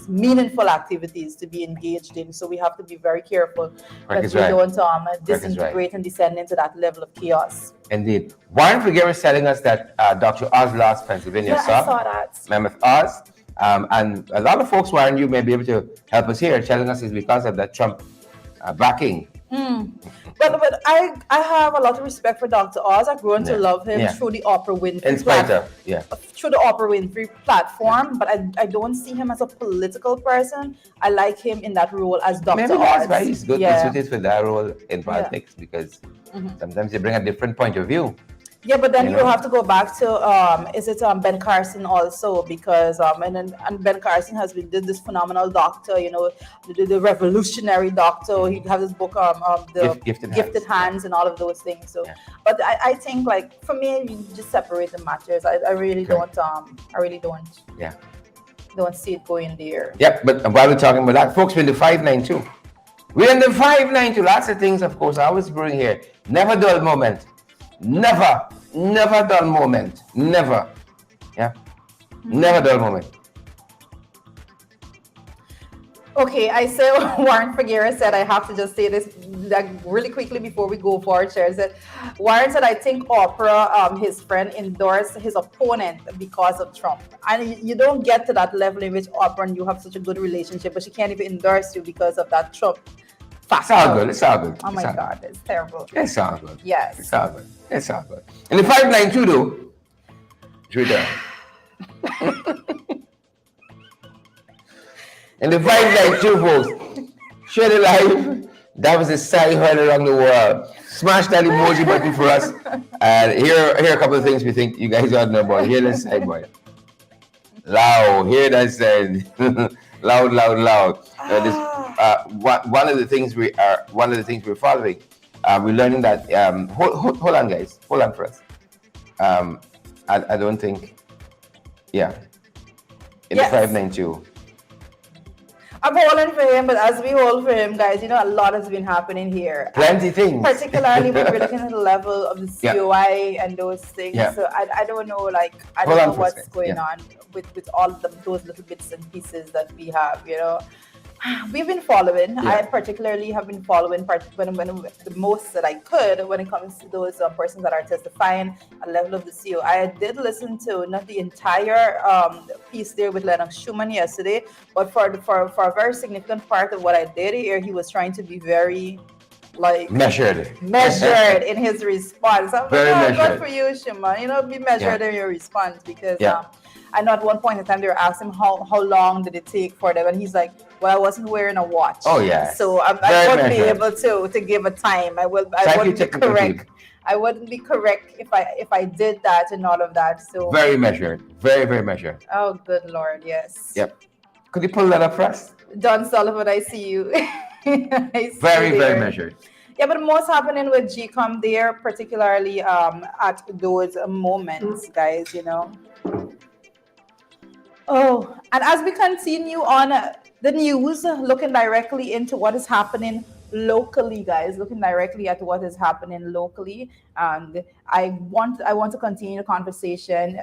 meaningful activities to be engaged in. So we have to be very careful that we don't disintegrate and descend into that level of chaos. Indeed. Warren Figueroa is telling us that Dr. Oz lost Pennsylvania. I saw that. Mammoth Oz. And a lot of folks, Warren, you may be able to help us here, telling us it's because of that Trump backing. But I have a lot of respect for Dr. Oz. I've grown to love him through the Oprah Winfrey through the Oprah Winfrey platform, but I don't see him as a political person. I like him in that role as Dr. Maybe Oz. that's why he's good suited for that role in politics, because sometimes they bring a different point of view. Yeah, but then you have to go back to Ben Carson also, because and Ben Carson has been this phenomenal doctor, the revolutionary doctor. He has his book the Gifted Hands and all of those things. So, but I think, like, for me, you just separate the matters. I really don't don't see it going there. Yep, but while we're talking about that, folks, we're in the 592. We're in the 592. Lots of things, of course, I always bring here. Never dull moment. Never dull moment. Never. Never dull moment. Okay, I say Warren Figueroa said, I have to just say this really quickly before we go forward, Chair. Warren said, I think Oprah, his friend, endorsed his opponent because of Trump. And you don't get to that level in which Oprah and you have such a good relationship, but she can't even endorse you because of that Trump factor. It's all good. Oh my God, it's terrible. It's all good. Yes. It's all good. And the 592, though, Twitter. And the 592, folks, share the live. That was a side heard around the world. Smash that emoji button for us. And here are a couple of things we think you guys ought to know about. Hear this side, boy. Loud. Hear that side. Loud. One of the things we're following. We're learning that. Hold on, guys. Hold on for us. I don't think. In the 592. I'm holding for him, but as we hold for him, guys, a lot has been happening here. Plenty things. Particularly when we're looking at the level of the COI and those things. So I don't know, I don't know what's going on with all of those little bits and pieces that we have, We've been following. I particularly have been following when the most that I could when it comes to those persons that are testifying at level of the CO. I did listen to not the entire piece there with Lennox Schumann yesterday, but for a very significant part of what I did hear, he was trying to be very measured in his response. I'm very measured. Good for you, Schumann. Be measured in your response, because I know at one point in time they were asking him how long did it take for them, and he's like, well, I wasn't wearing a watch. Oh yeah. So I won't be able to give a time. I will correct I wouldn't be correct if I did that and all of that. So Very measured. Very, very measured. oh good Lord, yes. Yep. Could you pull that up for us? Don Sullivan, I see you. I see Very, you very there. measured. Yeah, but most happening with GCOM there, particularly at those moments, guys, you know. Oh, and as we continue on the news, looking directly into what is happening locally, guys, looking directly at what is happening locally, and I want to continue the conversation.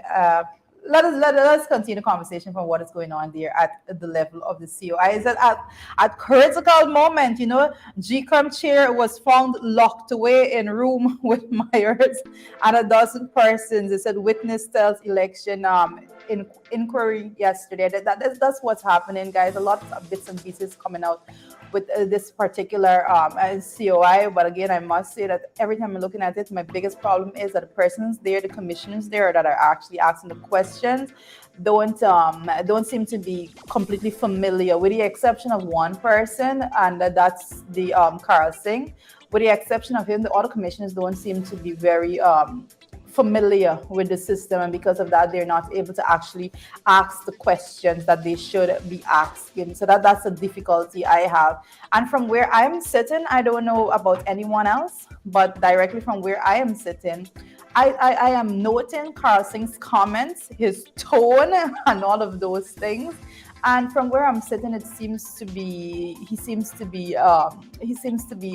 Let us continue the conversation from what is going on there at the level of the COI. Is that at critical moment, you know, GCOM chair was found locked away in room with Myers and a dozen persons. They said witness tells election inquiry yesterday. That's what's happening, guys. A lot of bits and pieces coming out with this particular COI. But again, I must say that every time I'm looking at it, my biggest problem is that the persons there, the commissioners there that are actually asking the questions, don't seem to be completely familiar, with the exception of one person, and that's the Carl Singh. With the exception of him, the other commissioners don't seem to be very familiar with the system, and because of that they're not able to actually ask the questions that they should be asking. So that's a difficulty I have. And from where I'm sitting, I don't know about anyone else, but directly from where I am sitting, I am noting Carl Singh's comments, his tone and all of those things. And from where I'm sitting, it seems to be he seems to be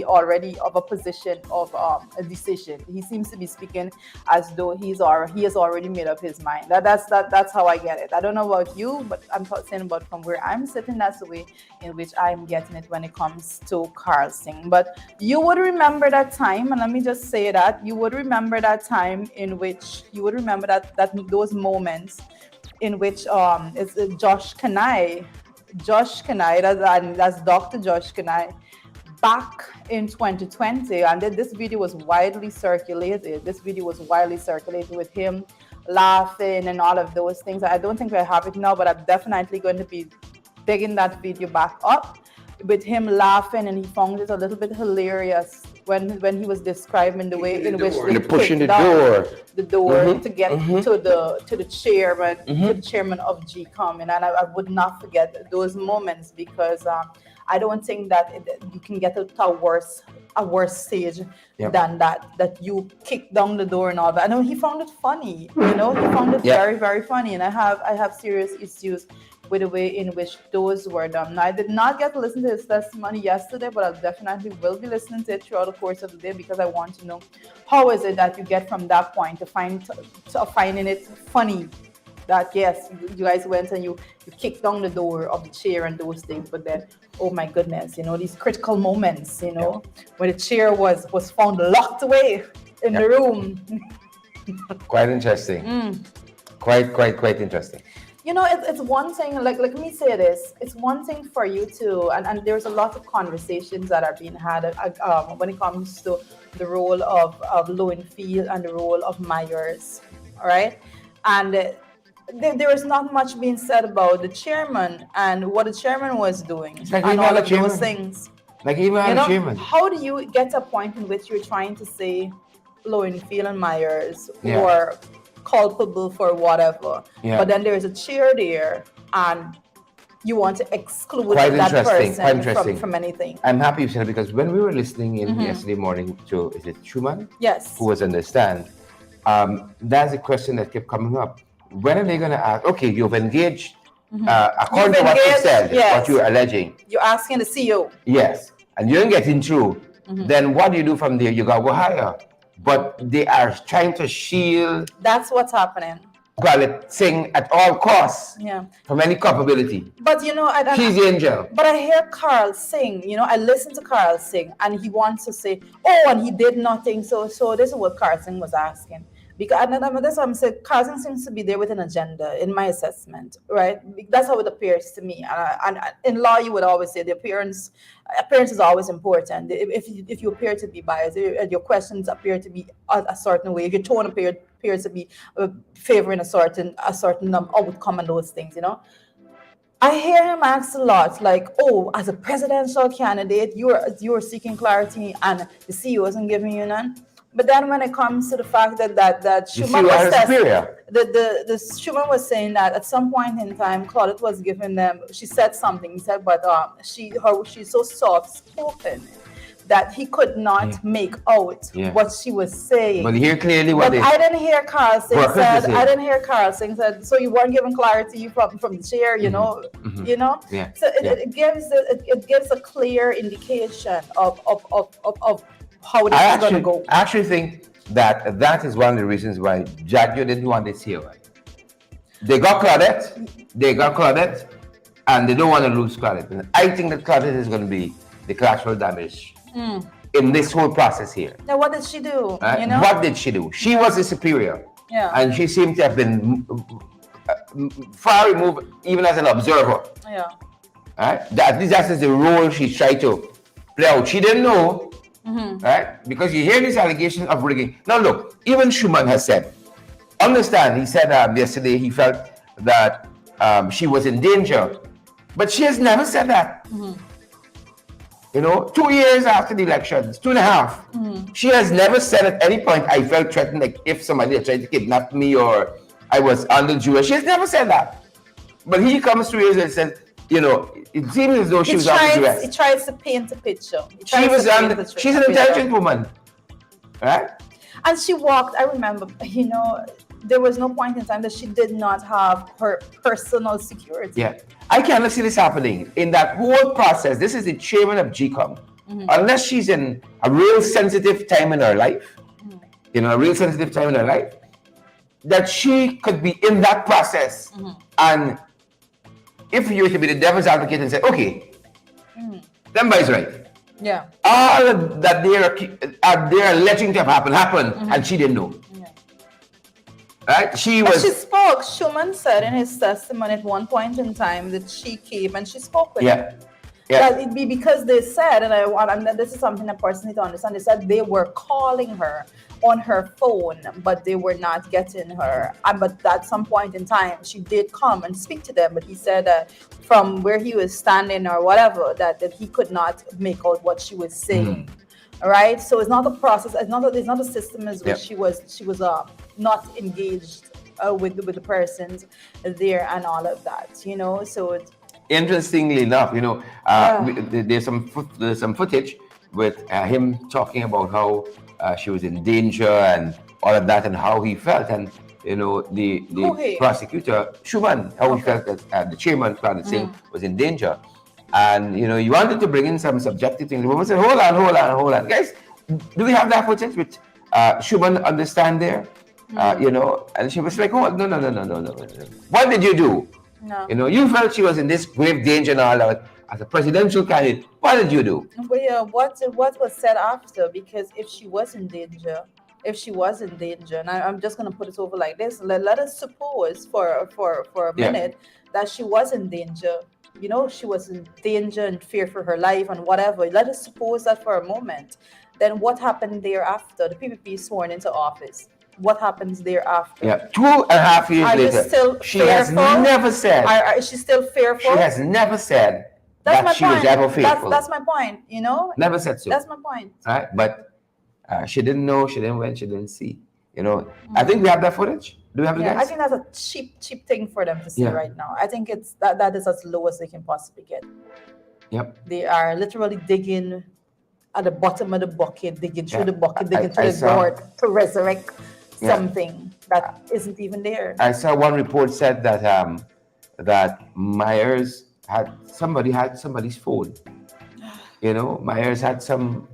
already of a position of a decision. He seems to be speaking as though he has already made up his mind. That's how I get it. I don't know about you, but I'm saying about from where I'm sitting, that's the way in which I'm getting it when it comes to Carl Singh. But you would remember that time, and let me just say that you would remember that time in which you would remember that those moments in which it's Josh Kanai, that's Dr. Josh Kanai, back in 2020, and then this video was widely circulated. This video was widely circulated with him laughing and all of those things. I don't think I have it now, but I'm definitely going to be digging that video back up with him laughing, and he found it a little bit hilarious when he was describing the way in which they pushing the door to get to the chairman to the chairman of GCOM, and I would not forget those moments, because I don't think that you can get to a worse stage than that you kick down the door and all that. I know he found it funny, you know, he found it very, very funny, and I have serious issues with the way in which those were done. Now, I did not get to listen to his testimony yesterday, but I definitely will be listening to it throughout the course of the day, because I want to know how is it that you get from that point to finding it funny that yes, you guys went and you kicked down the door of the chair and those things, but then oh my goodness, you know, these critical moments, you know, when the chair was found locked away in the room. Quite interesting. Quite interesting. You know, it's one thing, like let me say this, it's one thing for you to, and there's a lot of conversations that are being had when it comes to the role of Lowenfield and the role of Myers, all right? And there is not much being said about the chairman and what the chairman was doing and all of those things. Like even You know, chairman. how do you get to a point in which you're trying to say Lowenfield and Myers were culpable for whatever, but then there's a chair there and you want to exclude that person from anything? I'm happy you said it, because when we were listening in yesterday morning to, is it Schumann? Yes. Who was on the stand, that's a question that kept coming up. When are they going to ask, okay, you've engaged, according to what you said, what you're alleging. You're asking the CEO. Yes, and you ain't getting through. Then what do you do from there? You got to go higher. But they are trying to shield. That's what's happening. Sing at all costs. From any culpability. But you know, he's the angel. But I hear Carl Singh. You know, I listen to Carl Singh, and he wants to say, "Oh, and he did nothing." So this is what Carl Singh was asking. Because that's what I'm saying. Carl Singh seems to be there with an agenda, in my assessment, right? That's how it appears to me. And in law, you would always say the appearance is always important. If you appear to be biased, your questions appear to be a certain way, if your tone appears to be favoring a certain outcome and those things, you know. I hear him ask a lot, like, "Oh, as a presidential candidate, you're seeking clarity, and the CEO isn't giving you none." But then when it comes to the fact that You see Schumann her was testing, superior. the Schumann was saying that at some point in time, Claudette was giving them. She said something. He said, but she's so soft spoken that he could not make out what she was saying. But here clearly what But I didn't hear Carlson Workers said. is I didn't hear Carlson said. So you weren't giving clarity from the chair, you know, you know. Yeah. So it gives a clear indication of how this is going to go. I actually think that is one of the reasons why Jaguar didn't want this here. They got Claudette, and they don't want to lose Claudette. And I think that Claudette is going to be the collateral damage in this whole process here. Now, what did she do? You know? What did she do? She was the superior. Yeah. And she seemed to have been far removed, even as an observer. Yeah. Right? At least that is the role she tried to play out. She didn't know, right? Because you hear these allegations of rigging. Now, look, even Schumann has said, understand, he said yesterday he felt that she was in danger. But she has never said that. You know, 2 years after the elections, 2.5, she has never said at any point, I felt threatened, like if somebody had tried to kidnap me or I was under Jewish. She has never said that. But he comes 2 years and says, you know, it seems as though she was under duress. He tries to paint a picture. She's an intelligent woman, right? And she walked, I remember, you know, there was no point in time that she did not have her personal security. Yeah. I cannot see this happening. In that whole process, this is the chairman of GCOM. Unless she's in a real sensitive time in her life, you know, a real sensitive time in her life, that she could be in that process. And if you were to be the devil's advocate and say, okay, them boys right. Yeah. All that they're alleging to have happened, and she didn't know. Right? She spoke. Schumann said in his testimony at one point in time that she came and she spoke with him. Yeah. That it'd be because they said, and this is something I personally don't understand. They said they were calling her on her phone, but they were not getting her. But at some point in time, she did come and speak to them. But he said that from where he was standing or whatever, that he could not make out what she was saying. All right. So it's not a process. It's not a system as which she was not engaged with the persons there and all of that. You know. So it's. Interestingly enough, you know, there's some footage with him talking about how she was in danger and all of that, and how he felt, and you know, the prosecutor Schumann, how he felt that the chairman Claudette Singh was in danger, and you know, you wanted to bring in some subjective things. The woman said, "Hold on, guys, do we have that footage with Schumann understand there?" You know, and she was like, "Oh, no. What did you do?" No. You know, you felt she was in this grave danger and all that. As a presidential candidate, what did you do? But yeah, what was said after? Because if she was in danger, and I'm just gonna put it over like this. Let us suppose for a minute that she was in danger. You know, she was in danger and fear for her life and whatever. Let us suppose that for a moment. Then what happened thereafter? The PPP sworn into office. What happens thereafter? Yeah, 2.5 years later, she has never said. Is she still fearful? She has never said that she was ever faithful. That's my point. You know, never said so. That's my point. Right, but she didn't know, she didn't went, she didn't see. You know, I think we have that footage. Do we have it, guys? I think that's a cheap thing for them to see right now. I think it's that is as low as they can possibly get. Yep. They are literally digging at the bottom of the bucket, digging through the bucket, digging through the dirt to resurrect something that isn't even there. I saw one report said that that Myers had somebody's phone. You know, Myers had some.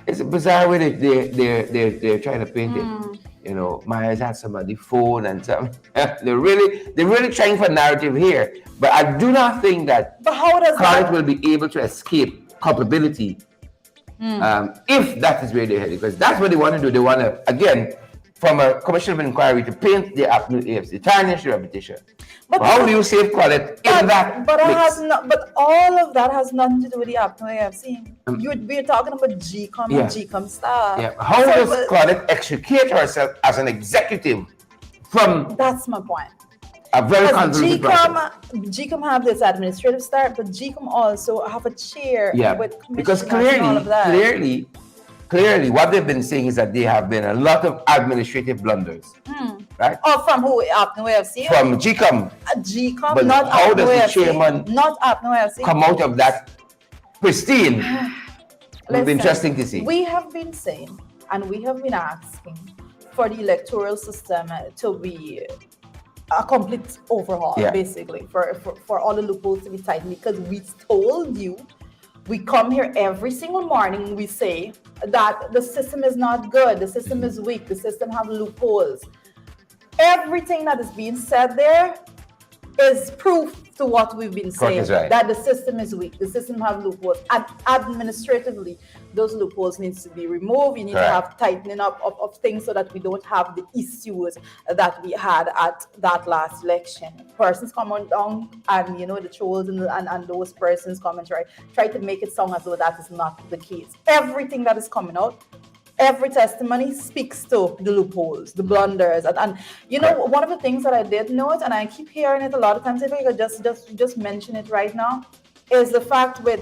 It's a bizarre way they're trying to paint it. You know, Myers had somebody's phone and some. they're really trying for narrative here. But I do not think that Claudette will be able to escape culpability. If that is where they're headed, because that's what they want to do. They want to, again, from a commission of inquiry, to paint the AFC, tarnish the reputation. But how do you save Claudette in that? But all of that has nothing to do with the AFC. We're talking about GCOM and GCOM staff. Yeah. How does Claudette extricate herself as an executive from? That's my point. A very convoluted process. GCOM have this administrative staff, but GCOM also have a chair with because commissioners and all of that. clearly, clearly what they've been saying is that there have been a lot of administrative blunders, right? Oh, from who? Apno FC? From GCOM. GCOM, But not how does Apno the FC. chairman Not Apno FC. come out of that pristine? It'll be interesting to see. We have been saying and we have been asking for the electoral system to be a complete overhaul, basically, for all the loopholes to be tightened, because we told you, we come here every single morning, we say that the system is not good, the system is weak, the system have loopholes. Everything that is being said there is proof to what we've been saying, that the system is weak, the system have loopholes, and administratively those loopholes needs to be removed. You need to have tightening up of things so that we don't have the issues that we had at that last election. Persons coming down and the trolls and those persons comment try to make it sound as though that is not the case. Everything that is coming out, every testimony speaks to the loopholes, the blunders, and one of the things that I did note, and I keep hearing it a lot of times, if I could just mention it right now, is the fact we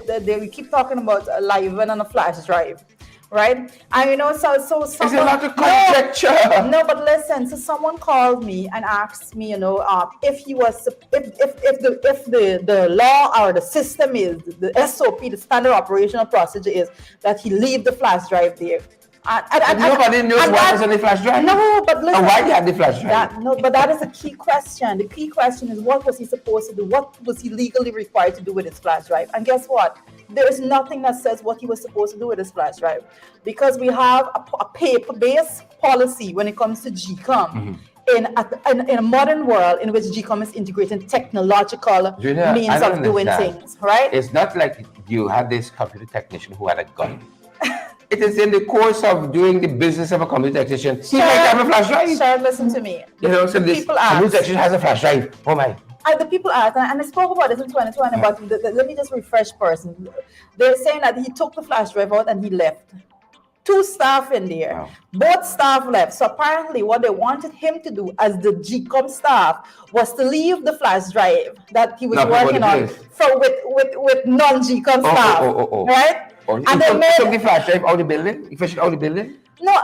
keep talking about a live and a flash drive, right? And so it's a lot of conjecture. No, but listen. So someone called me and asked me, if the law or the system is the SOP, the standard operational procedure is that he leave the flash drive there. And nobody knows what was on the flash drive. No, but listen. And why do you have the flash drive? But that is a key question. The key question is, what was he supposed to do? What was he legally required to do with his flash drive? And guess what? There is nothing that says what he was supposed to do with his flash drive, because we have a paper-based policy when it comes to GCOM. In a modern world in which GCOM is integrating technological means of doing things, right? It's not like you had this computer technician who had a gun. It is in the course of doing the business of a computer technician. He might have a flash drive. Sure, listen to me. So this computer technician has a flash drive. Oh my. The people asked, and I spoke about this in 2020, but let me just refresh person. They're saying that he took the flash drive out and he left. 2 staff in there. Wow. Both staff left. So apparently what they wanted him to do as the GCOM staff was to leave the flash drive that he was working on with non-GCOM staff. Right? And he took the flash drive out of the building? He fished out of the building? No,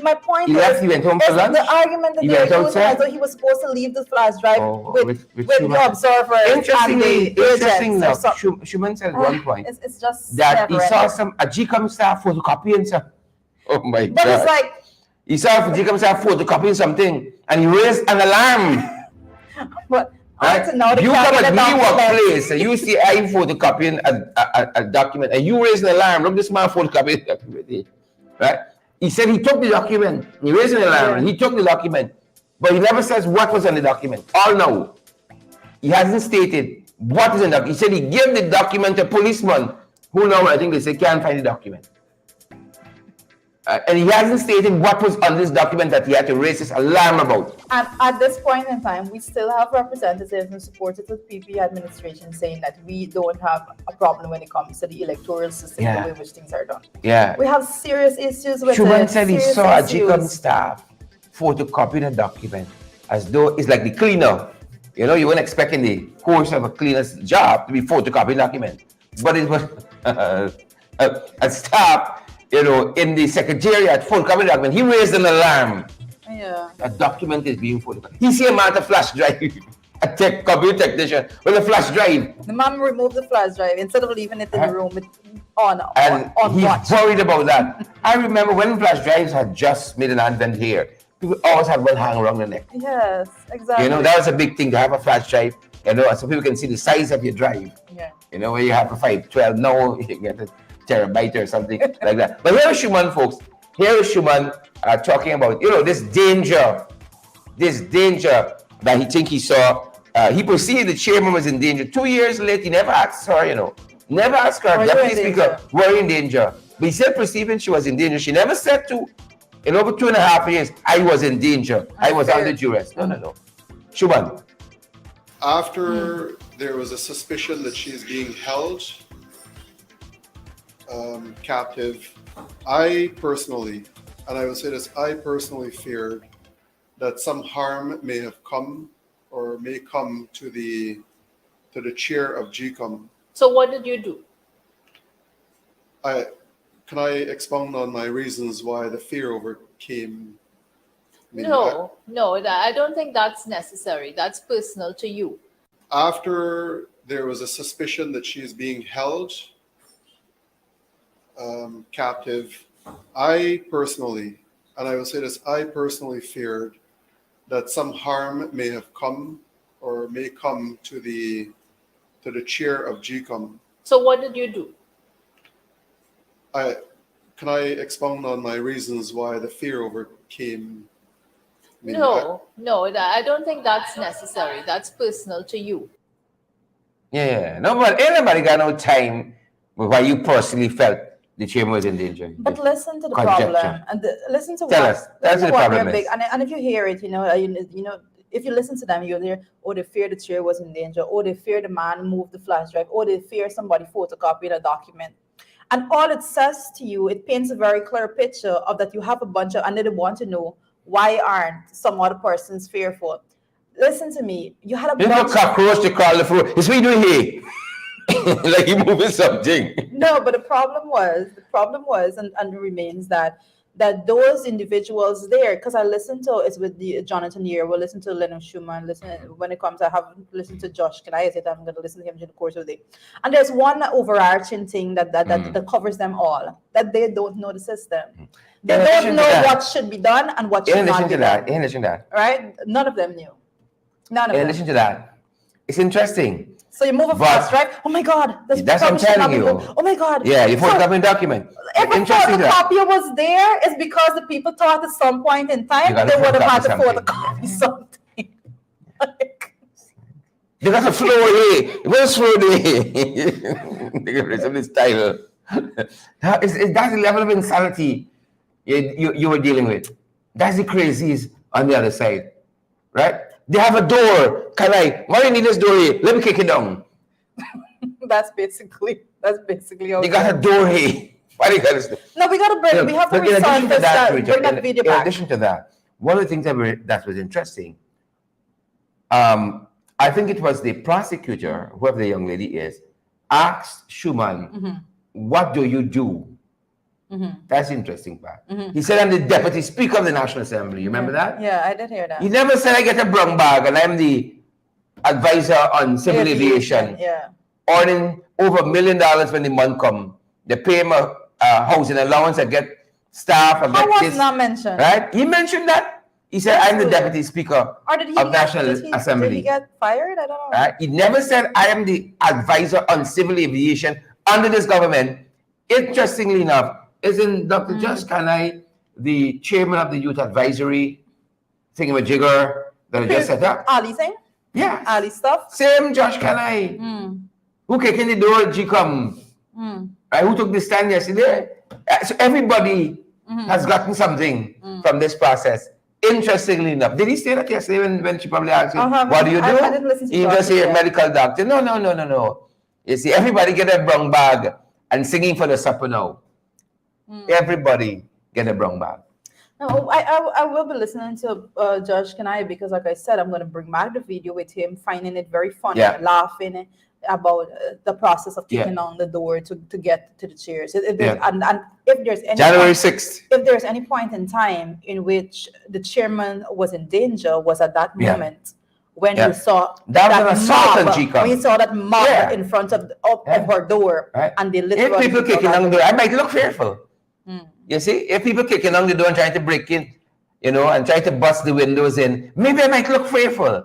my point is, he went home for lunch? The argument that they were using as though he was supposed to leave the flash drive with the observers. Interesting now. Schumann said at one point it's just that he saw a GCOM staff photocopying some. Oh my God. But it's like, he saw a GCOM staff photocopying something and he raised an alarm. But you come at me workplace and you see I photocopying a document and you raise an alarm. Look, this man photocopying the document. Right? He said he took the document. He raised an alarm and he took the document. But he never says what was on the document. All now. He hasn't stated what is in the document. He said he gave the document to a policeman who now I think they say can't find the document. And he hasn't stated what was on this document that he had to raise his alarm about. And at this point in time, we still have representatives and supporters of PP administration saying that we don't have a problem when it comes to the electoral system, the way in which things are done. Yeah. We have serious issues with it. Schumann said he saw a GCOM staff photocopying a document as though it's like the cleaner. You weren't expecting the course of a cleaner's job to be photocopying a document. But it was a staff in the secretariat photocopying a document. He raised an alarm. Yeah. A document is being photocopied. He see a man with a flash drive, a computer technician with a flash drive. The man removed the flash drive instead of leaving it in the room on he's watch. Worried about that. I remember when flash drives had just made an advent here. People always had one hang around the neck. Yes, exactly. That was a big thing to have a flash drive. So people can see the size of your drive. Yeah. Where you have a 512, now you get a terabyte or something like that. But here is Schumann, folks. Here is Schumann talking about, this danger that he think he saw. He perceived the chairman was in danger. 2 years later, he never asked her, never asked her, deputy speaker, were you in danger? But he said perceiving she was in danger. She never said in over 2.5 years, I was in danger. I was under duress. No. Schumann. After there was a suspicion that she is being held captive, I personally, and I will say this, I personally feared that some harm may have come or may come to the chair of GCOM. So what did you do? can I expound on my reasons why the fear overcame me? No, I don't think that's necessary. That's personal to you. After there was a suspicion that she is being held captive, I personally, and I will say this, I personally feared that some harm may have come or may come to the chair of GCOM. So what did you do? Can I expound on my reasons why the fear overcame me? No, I don't think that's necessary. That's personal to you. Yeah. Nobody, anybody got no time why you personally felt the chairman was in danger. But listen to the Conjecture. problem, and listen to Tell what, us. That's listen the to what problem they're big. is. And if you hear it, you know, if you listen to them, you'll hear, oh, they fear the chair was in danger, or they fear the man moved the flash drive, or they fear somebody photocopied a document. And all it says to you, it paints a very clear picture of that you have a bunch of, and they want to know why aren't some other persons fearful. Listen to me. You had a There's no bunch. cockroach to crawl the floor. It's what you doing here. Like you moving something. No, but the problem was, and remains that those individuals there, because I listened to it's with the Jonathan Year, we'll listen to Leonard Schumann, listen when it comes, I haven't listened to Josh. Can I say that I'm going to listen to him during the course of the day? And there's one overarching thing that covers them all, that they don't know the system. They don't know what should be done and what should not be done. Listen to that. Right? None of them knew. None of them. Listen to that. It's interesting. So you move fast, right? Oh my God. That's what I'm telling you. Oh my God. Yeah, you photocopy document. If the photocopier was there, it's because the people thought at some point in time they would have had to photocopy something. They got to flow here. Where's flow there? They get rid of this title. That's the level of insanity you were dealing with. That's the crazies on the other side, right? They have a door. Why do you need this door here? Let me kick it down. That's basically how they got a door here. Why do you got this? No, we got to bring. We have to bring that video back. In addition to that, one of the things that was interesting, I think it was the prosecutor, whoever the young lady is, asked Schumann, "What do you do?" That's the interesting part. He said, "I'm the deputy speaker of the National Assembly." You remember that? Yeah, I did hear that. He never said, "I get a brown bag and I'm the advisor on civil aviation." Yeah. Earning over $1 million when the month come. They pay him a housing allowance. I get staff. I get was not mentioned? Right? He mentioned that. He said, "I'm the deputy speaker of National Assembly." Did he get fired? I don't know. Right? He never said, "I am the advisor on civil aviation under this government." Interestingly enough, isn't Dr. Josh Kanai the chairman of the youth advisory thingamajigger that I just set up? Ali thing? Yeah. Ali stuff? Same Josh Kanai. Who kicked in the door at GCOM? Right? Who took the stand yesterday? So everybody has gotten something from this process. Interestingly enough, did he say that yesterday when she probably asked him, "What do you do?" I didn't listen to he just say a medical doctor. No. You see, everybody get a brown bag and singing for the supper now. Everybody get a brown bag. No, I will be listening to Judge Kanai because, like I said, I'm going to bring back the video with him finding it very funny, laughing about the process of kicking on the door to get to the chairs. And if there's any January 6th, if there's any point in time in which the chairman was in danger, was at that moment when you saw when you saw that mob in front of her door, and they literally if people kicking on the door, I might look fearful. You see, if people kicking on the door and trying to break in, and trying to bust the windows in, maybe I might look fearful,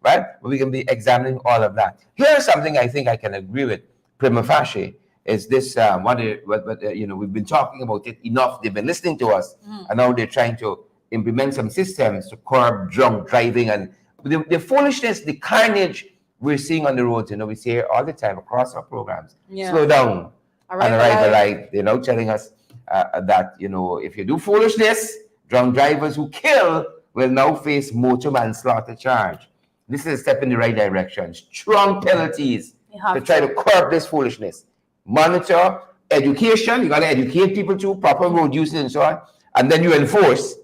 right? But we can be examining all of that. Here's something I think I can agree with prima facie, is this, we've been talking about it enough. They've been listening to us, and now they're trying to implement some systems to curb drunk driving and the foolishness, the carnage we're seeing on the roads. We see it all the time across our programs. Slow down and arrive alive. Telling us that, if you do foolishness, drunk drivers who kill will now face motor manslaughter charge. This is a step in the right direction. Strong penalties to try to curb this foolishness. Monitor, education. You got to educate people too, proper road usage and so on. And then you enforce.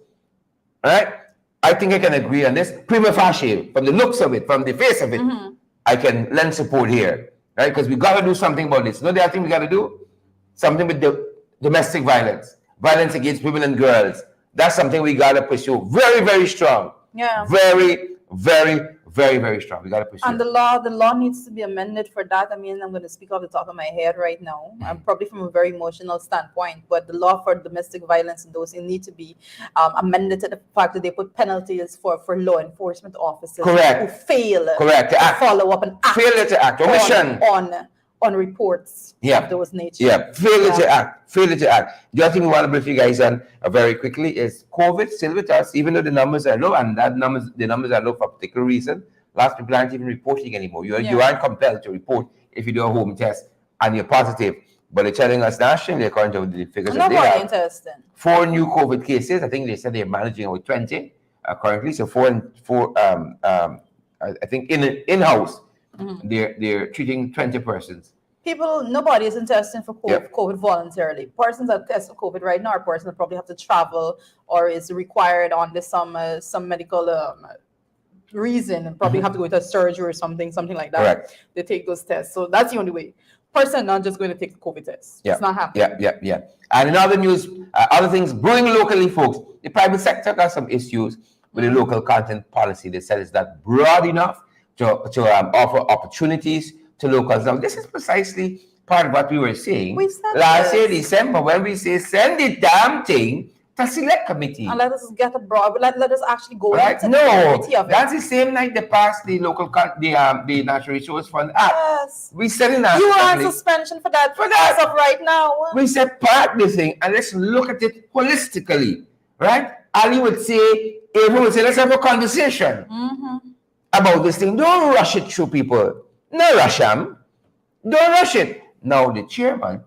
All right? I think I can agree on this. Prima facie, from the looks of it, from the face of it, I can lend support here. Right? Because we got to do something about this. The other thing we got to do? Something with the domestic violence, violence against women and girls. That's something we gotta pursue very, very strong. Yeah. Very, very, very, very strong. We gotta pursue. And the law needs to be amended for that. I mean, I'm going to speak off the top of my head right now. I'm probably from a very emotional standpoint, but the law for domestic violence and those things need to be amended to the fact that they put penalties for law enforcement officers Correct. who fail Correct. to follow up and act Failure to act. Omission. on reports of those nature. Yeah, failure to act. Failure to act. The other thing we want to brief you guys on very quickly is COVID still with us, even though the numbers are low, and the numbers are low for a particular reason. Lots of people aren't even reporting anymore. You aren't compelled to report if you do a home test and you're positive. But they're telling us nationally, according to the figures that they have, 4 new COVID cases. I think they said they're managing with 20 currently. So I think in-house, they're treating 20 persons. Nobody isn't testing for COVID voluntarily. Persons that test for COVID right now are persons that probably have to travel or is required under some medical reason and probably have to go to a surgery or something like that. Correct. They take those tests. So that's the only way. Person not just going to take the COVID test. It's not happening. Yeah. And in other news, other things brewing locally, folks. The private sector got some issues with the local content policy. They said it's not broad enough to offer opportunities to locals. Now, this is precisely part of what we were saying last year, December, when we say send the damn thing to select committee. And let us get a broad, let us actually go right? into No, the of it. That's the same night they passed the the Natural Resource Fund Act. Yes. We said in that. You are on suspension for that as of right now. We said park the thing and let's look at it holistically, right? Ali would say, everyone would say, let's have a conversation about this thing. Don't rush it through people. No rush them. Don't rush it. Now the chairman,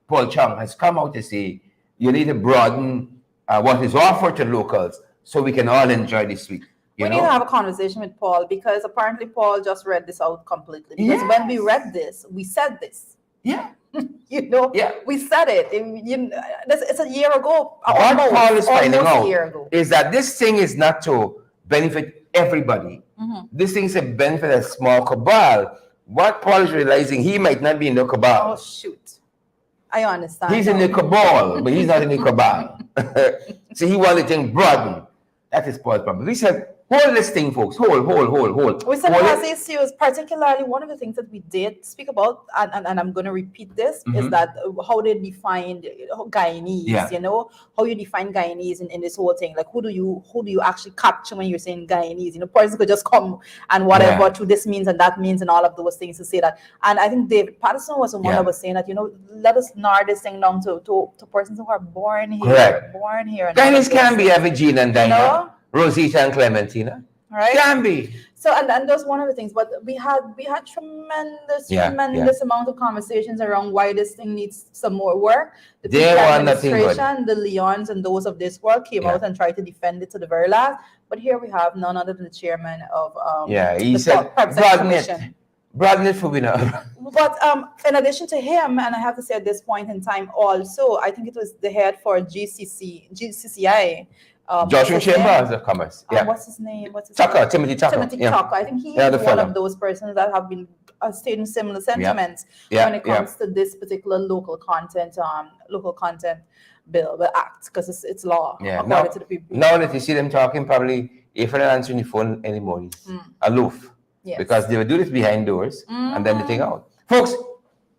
Paul Chung, has come out to say you need to broaden what is offered to locals so we can all enjoy this week. We need to have a conversation with Paul because apparently Paul just read this out completely. Because when we read this, we said this. Yeah. We said it. It's a year ago. What Paul is finding out a year ago. is that this thing is not to benefit everybody. This thing is a benefit a small cabal. What Paul is realizing, he might not be in the cabal. Oh, shoot. I understand. He's in the cabal, but he's not in the cabal. So he wanted things broadened. That is Paul's problem. We said, hold this thing, folks. Hold. We said as issues, particularly one of the things that we did speak about, and I'm going to repeat this, is that how they defined Guyanese, how you define Guyanese in this whole thing. Like, who do you actually capture when you're saying Guyanese? Persons could just come and whatever to this means and that means and all of those things to say that. And I think David Patterson was the one that was saying that, let us narrow this thing down to persons who are born here. Correct. Born here. Guyanese can be Evagene and Diana. Rosita and Clementina. Right? Can be. So and that's one of the things. But we had tremendous amount of conversations around why this thing needs some more work. The They want administration, the Leons and those of this world came out and tried to defend it to the very last. But here we have none other than the chairman of he said broaden it for winner. But in addition to him, and I have to say at this point in time also, I think it was the head for GCCI. Joshua Chambers of Commerce. What's his name? Timothy Tucker. I think he is one of those persons that have been stating similar sentiments when it comes to this particular local content bill, the act, because it's law according to the people. Now that you see them talking, probably if they're not answering the phone anymore, he's aloof. Yes. Because they will do this behind doors and then they take out. Folks,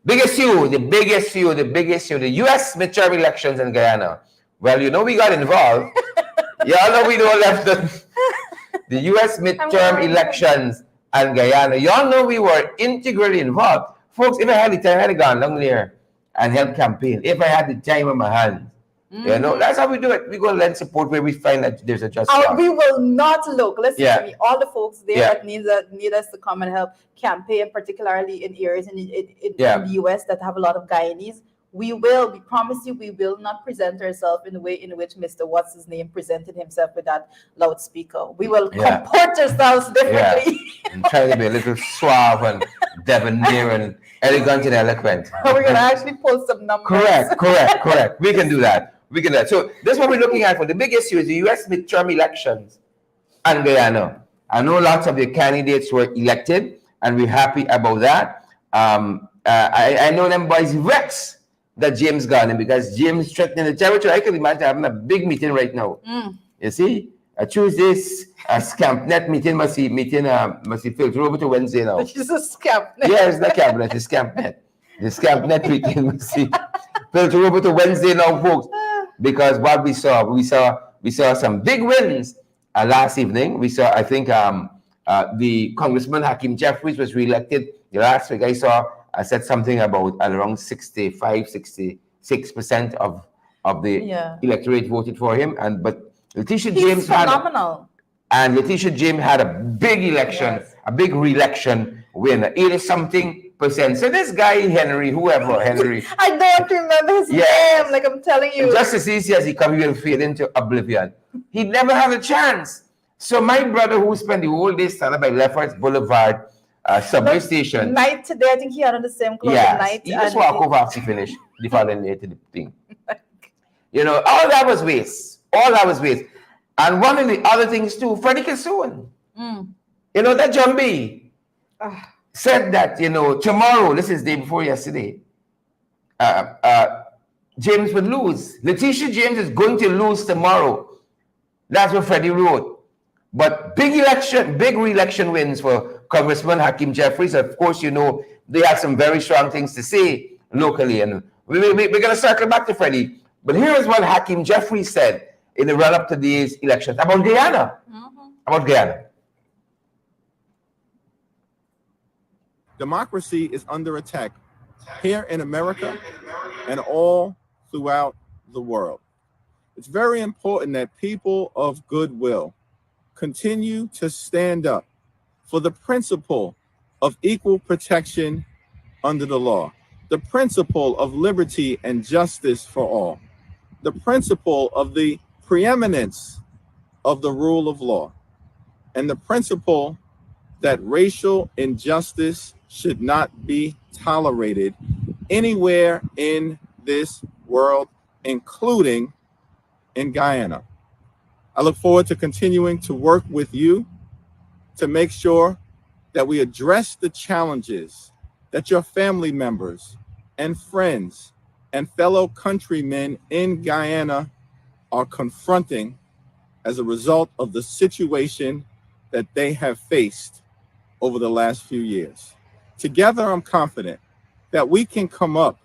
the biggest issue, the U.S. midterm elections in Guyana. Well, we got involved. Y'all know we don't left the U.S. midterm elections and Guyana. Y'all know we were integrally involved. Folks, if I had the time, I'd have gone down there and helped campaign. If I had the time on my hands. That's how we do it. We go lend support where we find that there's a just we will not look. Listen to me. All the folks there that need us to come and help campaign, particularly in areas in the U.S. that have a lot of Guyanese. We promise you, we will not present ourselves in the way in which Mr. What's-his-name presented himself with that loudspeaker. We will comport ourselves differently. And try to be a little suave and debonair and elegant and eloquent. We're going to actually pull some numbers. Correct. We can do that. So this is what we're looking at for. The big issue is the U.S. midterm elections and Guyana. I know lots of the candidates were elected, and we're happy about that. I know them boys Rex that James got him because James threatening the territory. I can imagine having a big meeting right now. You see, a Tuesday's a ScampNet meeting must be filtered over to Wednesday now. Which is a ScampNet. Yeah, it's not cabinet, it's ScampNet. The ScampNet meeting must be filtered over to Wednesday now, folks. Because what we saw some big wins last evening. We saw, I think, the Congressman Hakeem Jeffries was reelected. Last week I said something about around 66% of the electorate voted for him. But Letitia James phenomenal. Letitia James had a big election, a big re-election win, 80-something%. So this guy Henry, I don't remember his name. Like I'm telling you, just as easy as he come, he will fade into oblivion. He never had a chance. So my brother, who spent the whole day standing by Lefferts Boulevard subway station, night today, I think he had on the same clothes at night. He just walk over after he finished the following day to the thing. You know, all that was waste. And one of the other things too, Freddie Kassoon. You know, that John B. said that, you know, tomorrow, this is the day before yesterday, James would lose. Letitia James is going to lose tomorrow. That's what Freddie wrote. But big re-election wins for Congressman Hakeem Jeffries. Of course, you know, they have some very strong things to say locally. And we're going to circle back to Freddie. But here is what Hakeem Jeffries said in the run-up to these elections about Guyana. About Guyana. Democracy is under attack here in America and all throughout the world. It's very important that people of goodwill continue to stand up for the principle of equal protection under the law, the principle of liberty and justice for all, the principle of the preeminence of the rule of law, and the principle that racial injustice should not be tolerated anywhere in this world, including in Guyana. I look forward to continuing to work with you to make sure that we address the challenges that your family members and friends and fellow countrymen in Guyana are confronting as a result of the situation that they have faced over the last few years. Together, I'm confident that we can come up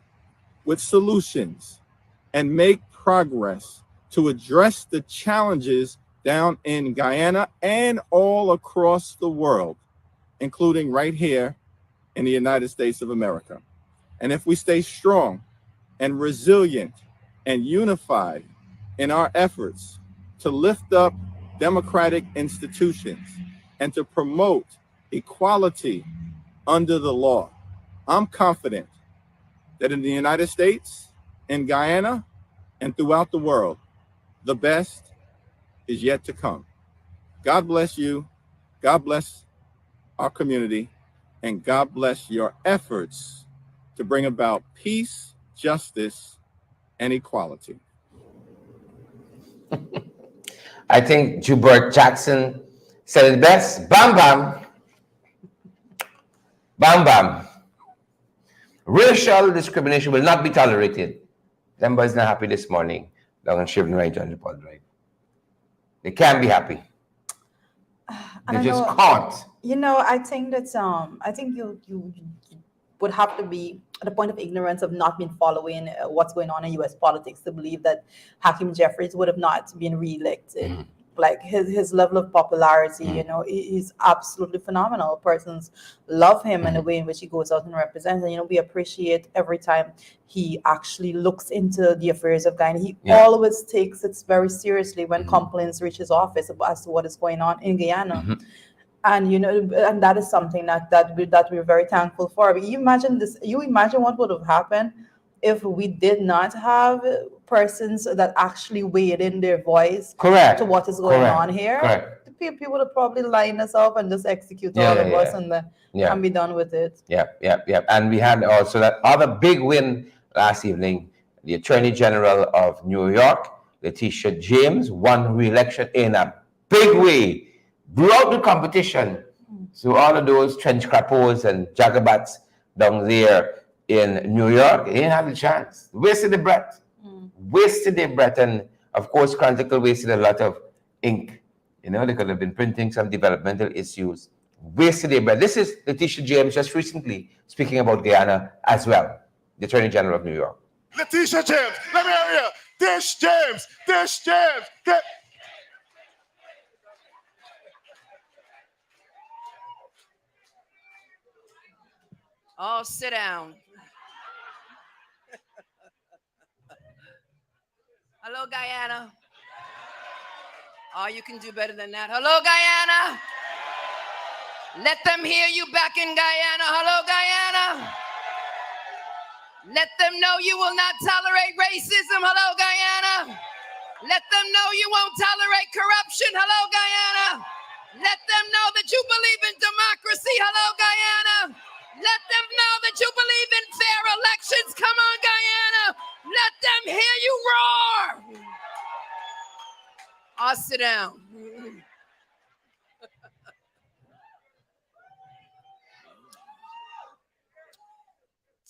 with solutions and make progress to address the challenges down in Guyana and all across the world, including right here in the United States of America. And if we stay strong and resilient and unified in our efforts to lift up democratic institutions and to promote equality under the law, I'm confident that in the United States, in Guyana, and throughout the world, the best is yet to come. God bless you. God bless our community. And God bless your efforts to bring about peace, justice, and equality. I think Jubert Jackson said it best. Bam, bam. Bam, bam. Racial discrimination will not be tolerated. Them boys not happy this morning. Down on Shivden Right on the pod drive. They can't be happy. They just can't. You know, I think that I think you would have to be at a point of ignorance of not been following what's going on in U.S. politics to believe that Hakeem Jeffries would have not been reelected. Like his level of popularity, you know, is absolutely phenomenal. Persons love him and the way in which he goes out and represents. And, you know, we appreciate every time he actually looks into the affairs of Guyana. He always takes it very seriously when complaints reach his office as to what is going on in Guyana. And, you know, and that is something that we're very thankful for. But you imagine what would have happened if we did not have persons that actually weighed in their voice to what is going on here. The people would have probably lined us up and just execute all of us and be done with it. And we had also that other big win last evening. The Attorney General of New York, Letitia James, won re-election in a big way, blew out the competition. So all of those trench crappos and jagabats down there in New York, he didn't have the chance. Wasted the breath. Wasted their breath. And of course, Chronicle wasted a lot of ink. You know, they could have been printing some developmental issues. Wasted their breath. This is Letitia James just recently speaking about Guyana as well, the Attorney General of New York. Letitia James, let me hear you. Dish James, Dish James. Oh, sit down. Hello, Guyana. Oh, you can do better than that. Hello, Guyana. Let them hear you back in Guyana. Hello, Guyana. Let them know you will not tolerate racism. Hello, Guyana. Let them know you won't tolerate corruption. Hello, Guyana. Let them know that you believe in democracy. Hello, Guyana. Let them know that you believe in fair elections. Come on, Guyana. Let them hear you roar. I'll sit down.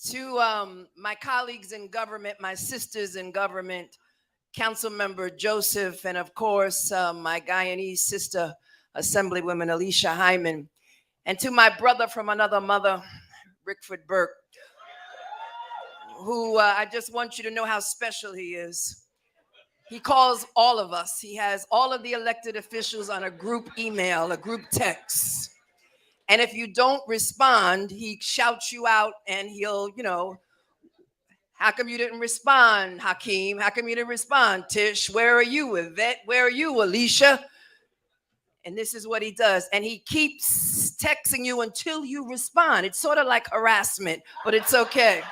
To my colleagues in government, my sisters in government, Council Member Joseph, and of course, my Guyanese sister, Assemblywoman Alicia Hyman, and to my brother from another mother, Rickford Burke, who I just want you to know how special he is. He calls all of us. He has all of the elected officials on a group email, a group text. And if you don't respond, he shouts you out and he'll, you know, how come you didn't respond, Hakeem? How come you didn't respond, Tish? Where are you, Yvette? Where are you, Alicia? And this is what he does. And he keeps texting you until you respond. It's sort of like harassment, but it's okay.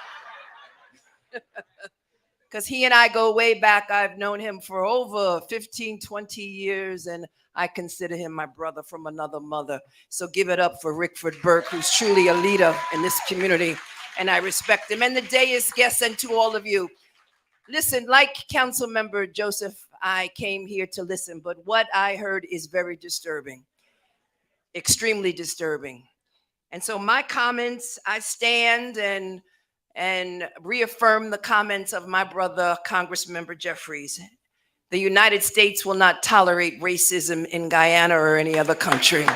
Because he and I go way back. I've known him for over 15, 20 years, and I consider him my brother from another mother. So give it up for Rickford Burke, who's truly a leader in this community, and I respect him. And the day is guests, and to all of you. Listen, like Council Member Joseph, I came here to listen, but what I heard is very disturbing, extremely disturbing. And so my comments, I stand and reaffirm the comments of my brother, Congressmember Jeffries. The United States will not tolerate racism in Guyana or any other country.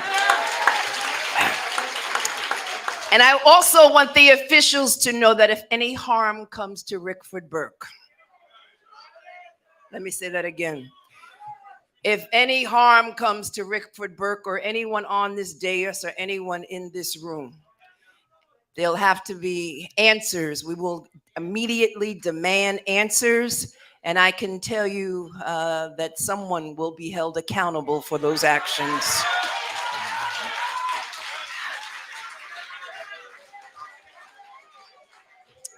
And I also want the officials to know that if any harm comes to Rickford Burke, let me say that again. If any harm comes to Rickford Burke or anyone on this dais or anyone in this room, there'll have to be answers. We will immediately demand answers. And I can tell you that someone will be held accountable for those actions.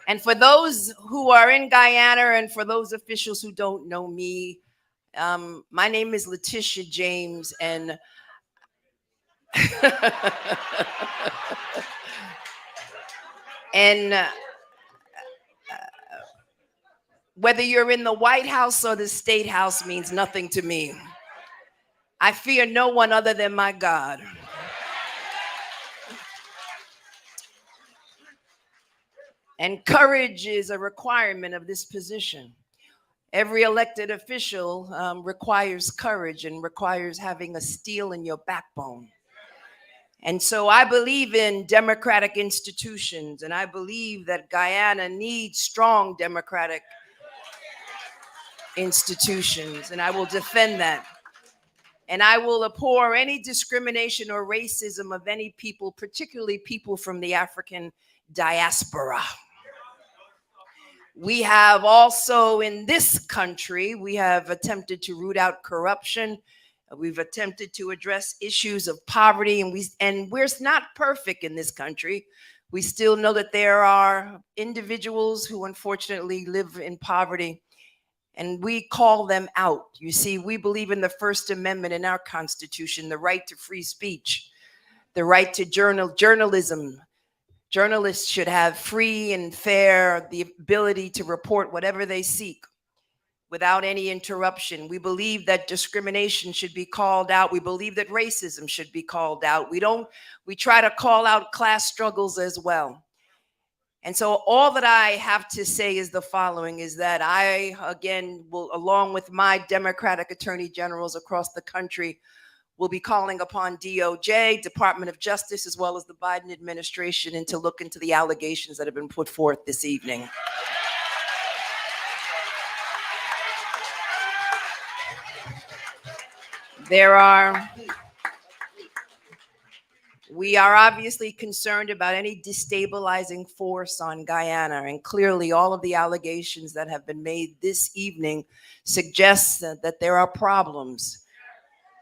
And for those who are in Guyana and for those officials who don't know me, my name is Letitia James, and whether you're in the White House or the State House means nothing to me. I fear no one other than my God. And courage is a requirement of this position. Every elected official requires courage and requires having a steel in your backbone. And so I believe in democratic institutions, and I believe that Guyana needs strong democratic institutions, and I will defend that. And I will abhor any discrimination or racism of any people, particularly people from the African diaspora. We have also in this country, we have attempted to root out corruption. We've attempted to address issues of poverty, and we're not perfect in this country. We still know that there are individuals who unfortunately live in poverty, and we call them out. You see, we believe in the First Amendment in our Constitution, the right to free speech, the right to journalism. Journalists should have free and fair, the ability to report whatever they seek without any interruption. We believe that discrimination should be called out. We believe that racism should be called out. We try to call out class struggles as well. And so all that I have to say is the following, is that I, again, will, along with my Democratic attorney generals across the country, will be calling upon DOJ, Department of Justice, as well as the Biden administration, and to look into the allegations that have been put forth this evening. We are obviously concerned about any destabilizing force on Guyana, and clearly all of the allegations that have been made this evening suggest that there are problems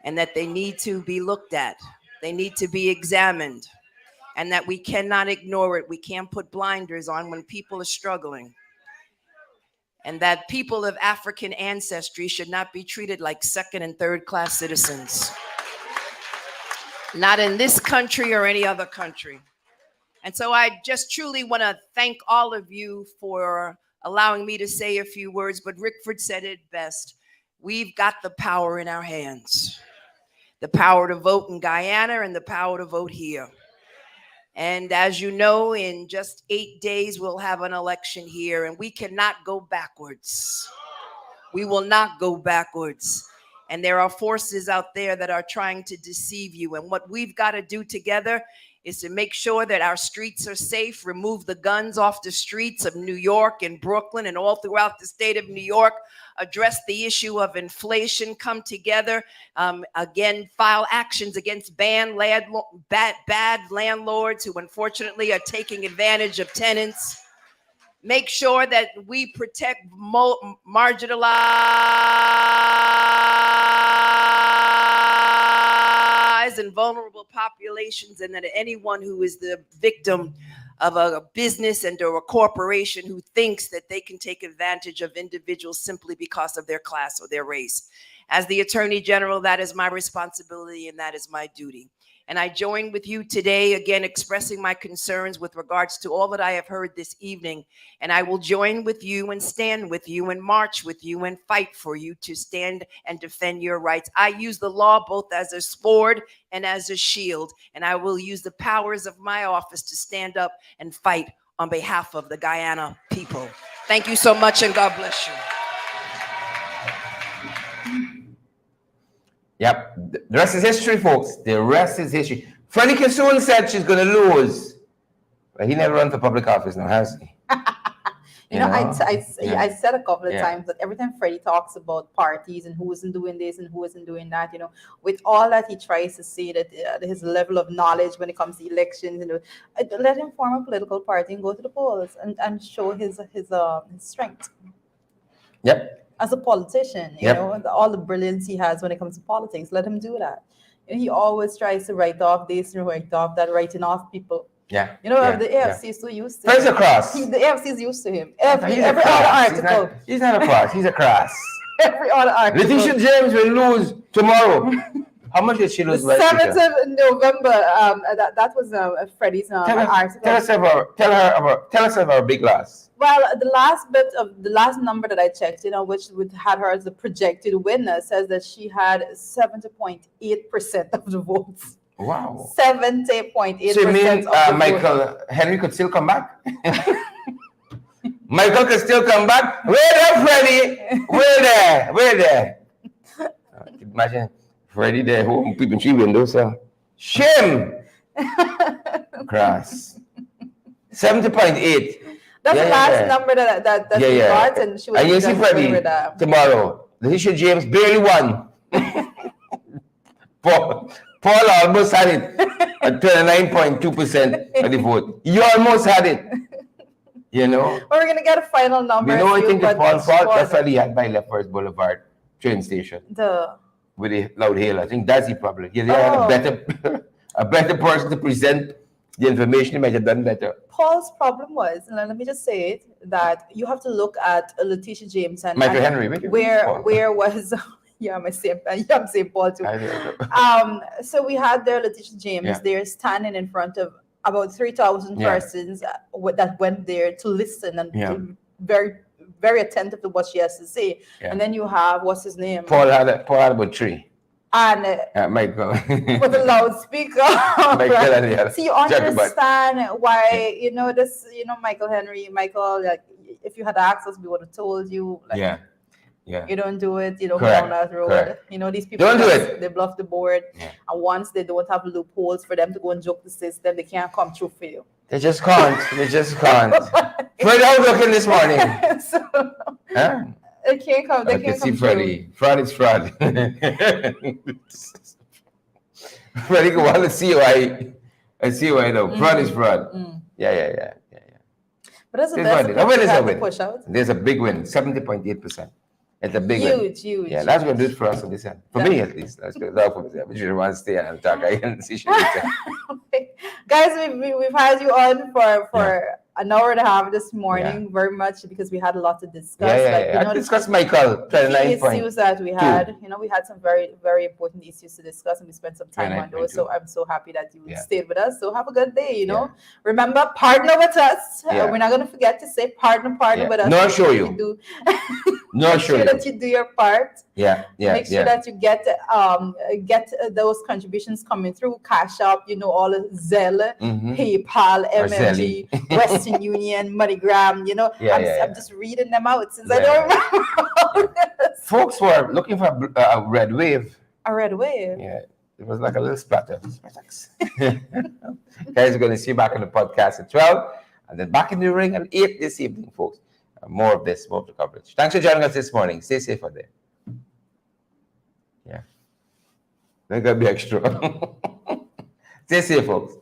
and that they need to be looked at. They need to be examined, and that we cannot ignore it. We can't put blinders on when people are struggling, and that people of African ancestry should not be treated like second and third class citizens. Not in this country or any other country. And so I just truly want to thank all of you for allowing me to say a few words, but Rickford said it best. We've got the power in our hands. The power to vote in Guyana and the power to vote here. And as you know, in just 8 days, we'll have an election here, and we cannot go backwards. We will not go backwards. And there are forces out there that are trying to deceive you. And what we've got to do together is to make sure that our streets are safe, remove the guns off the streets of New York and Brooklyn and all throughout the state of New York, address the issue of inflation, come together, again, file actions against bad landlords who unfortunately are taking advantage of tenants. Make sure that we protect marginalized and vulnerable populations, and that anyone who is the victim of a business and or a corporation who thinks that they can take advantage of individuals simply because of their class or their race. As the Attorney General, that is my responsibility and that is my duty. And I join with you today, again, expressing my concerns with regards to all that I have heard this evening. And I will join with you and stand with you and march with you and fight for you to stand and defend your rights. I use the law both as a sword and as a shield. And I will use the powers of my office to stand up and fight on behalf of the Guyana people. Thank you so much, and God bless you. Yep. The rest is history, folks. The rest is history. Freddie Kissoon said she's going to lose. But he never run for public office now, has he? I said a couple of times that every time Freddie talks about parties and who isn't doing this and who isn't doing that, with all that he tries to say that his level of knowledge when it comes to elections, let him form a political party and go to the polls and show his strength. Yep. As a politician, all the brilliance he has when it comes to politics, let him do that. And he always tries to write off this and write off that, writing off people. Yeah. The AFC is so used to Where's him. a cross? The AFC is used to him. Every other article. He's not a cross. He's a cross. Every other article. Letitia James will lose tomorrow. How much did she lose? 7th of November. That was Freddie's article. Tell us of our big loss. Well, the last number that I checked, which had her as the projected winner, says that she had 70.8% of the votes. Wow. 70.8%. So you mean Michael Henry could still come back? Michael could still come back? Where there, Freddie? Where there? Imagine Freddie there, who peeping through windows. Shame! Cross. 70.8. That's the last number that she got, and she was. And you see Freddie tomorrow. Letitia James barely won. Paul almost had it at 29.2% of the vote. You almost had it. We're gonna get a final number. I think the Paul fault that's why he had by Lefferts Boulevard train station. With a loud hail. I think that's the problem. They had a better person to present the information. He might have done better. Paul's problem was, and let me just say it, that you have to look at Letitia James and Michael Henry. Where was I'm saying Paul too. So we had there Letitia James there standing in front of about 3,000 persons that went there to listen and to very, very attentive to what she has to say. And then you have, what's his name? Paul had about 3. and Michael. with a loudspeaker. Michael and yeah. So you Jack about- understand why, you know, this, you know, Michael Henry, Michael, like, if you had asked us, we would have told you, like, Yeah. you don't do it, you don't go Correct, down that road. correct. You know, these people Don't do just- it. They bluff the board. Yeah. And once they don't have loopholes for them to go and joke the system, they can't come through for you. They just can't. They just can't. Freddie, how looking this morning? So Huh? they can't come. They I can can't see come Freddie. Fraud is fraud. Freddie, go on, let's see why. Let's see why though. Fraud is fraud. Mm. Yeah. But that's the This best one, push when we is have that to win? push out. There's a big win, 70.8%. It's a big win. Huge. Yeah, that's going to do it for us on this end. For me, at least. That's good. That for me. But you want to stay and talk. I can see shit. Guys, we've had you on for an hour and a half this morning, very much because we had a lot to discuss. Yeah. You know, I discussed Michael, 29 point. issues that we had, you know, we had some very, very important issues to discuss, and we spent some time on those. 29.2. So I'm so happy that you Yeah. stayed with us. So have a good day. You know, remember, partner with us. Yeah. We're not going to forget to say partner Yeah. with us. No, Make show sure you. do. No, Make sure. sure that you do your part. Yeah. Make sure that you get those contributions coming through Cash App, you know, all Zelle, Mhm. PayPal, Or MMG, Western Union, MoneyGram. You know, I'm just reading them out since I don't remember. Folks were looking for a red wave. A red wave. Yeah. It was like a little splatter. Guys, we're going to see you back on the podcast at 12 and then back in the ring at 8 this evening, folks. More of this, more of the coverage. Thanks for joining us this morning. Stay safe out there. Yeah. They're going to be extra. Stay safe, folks.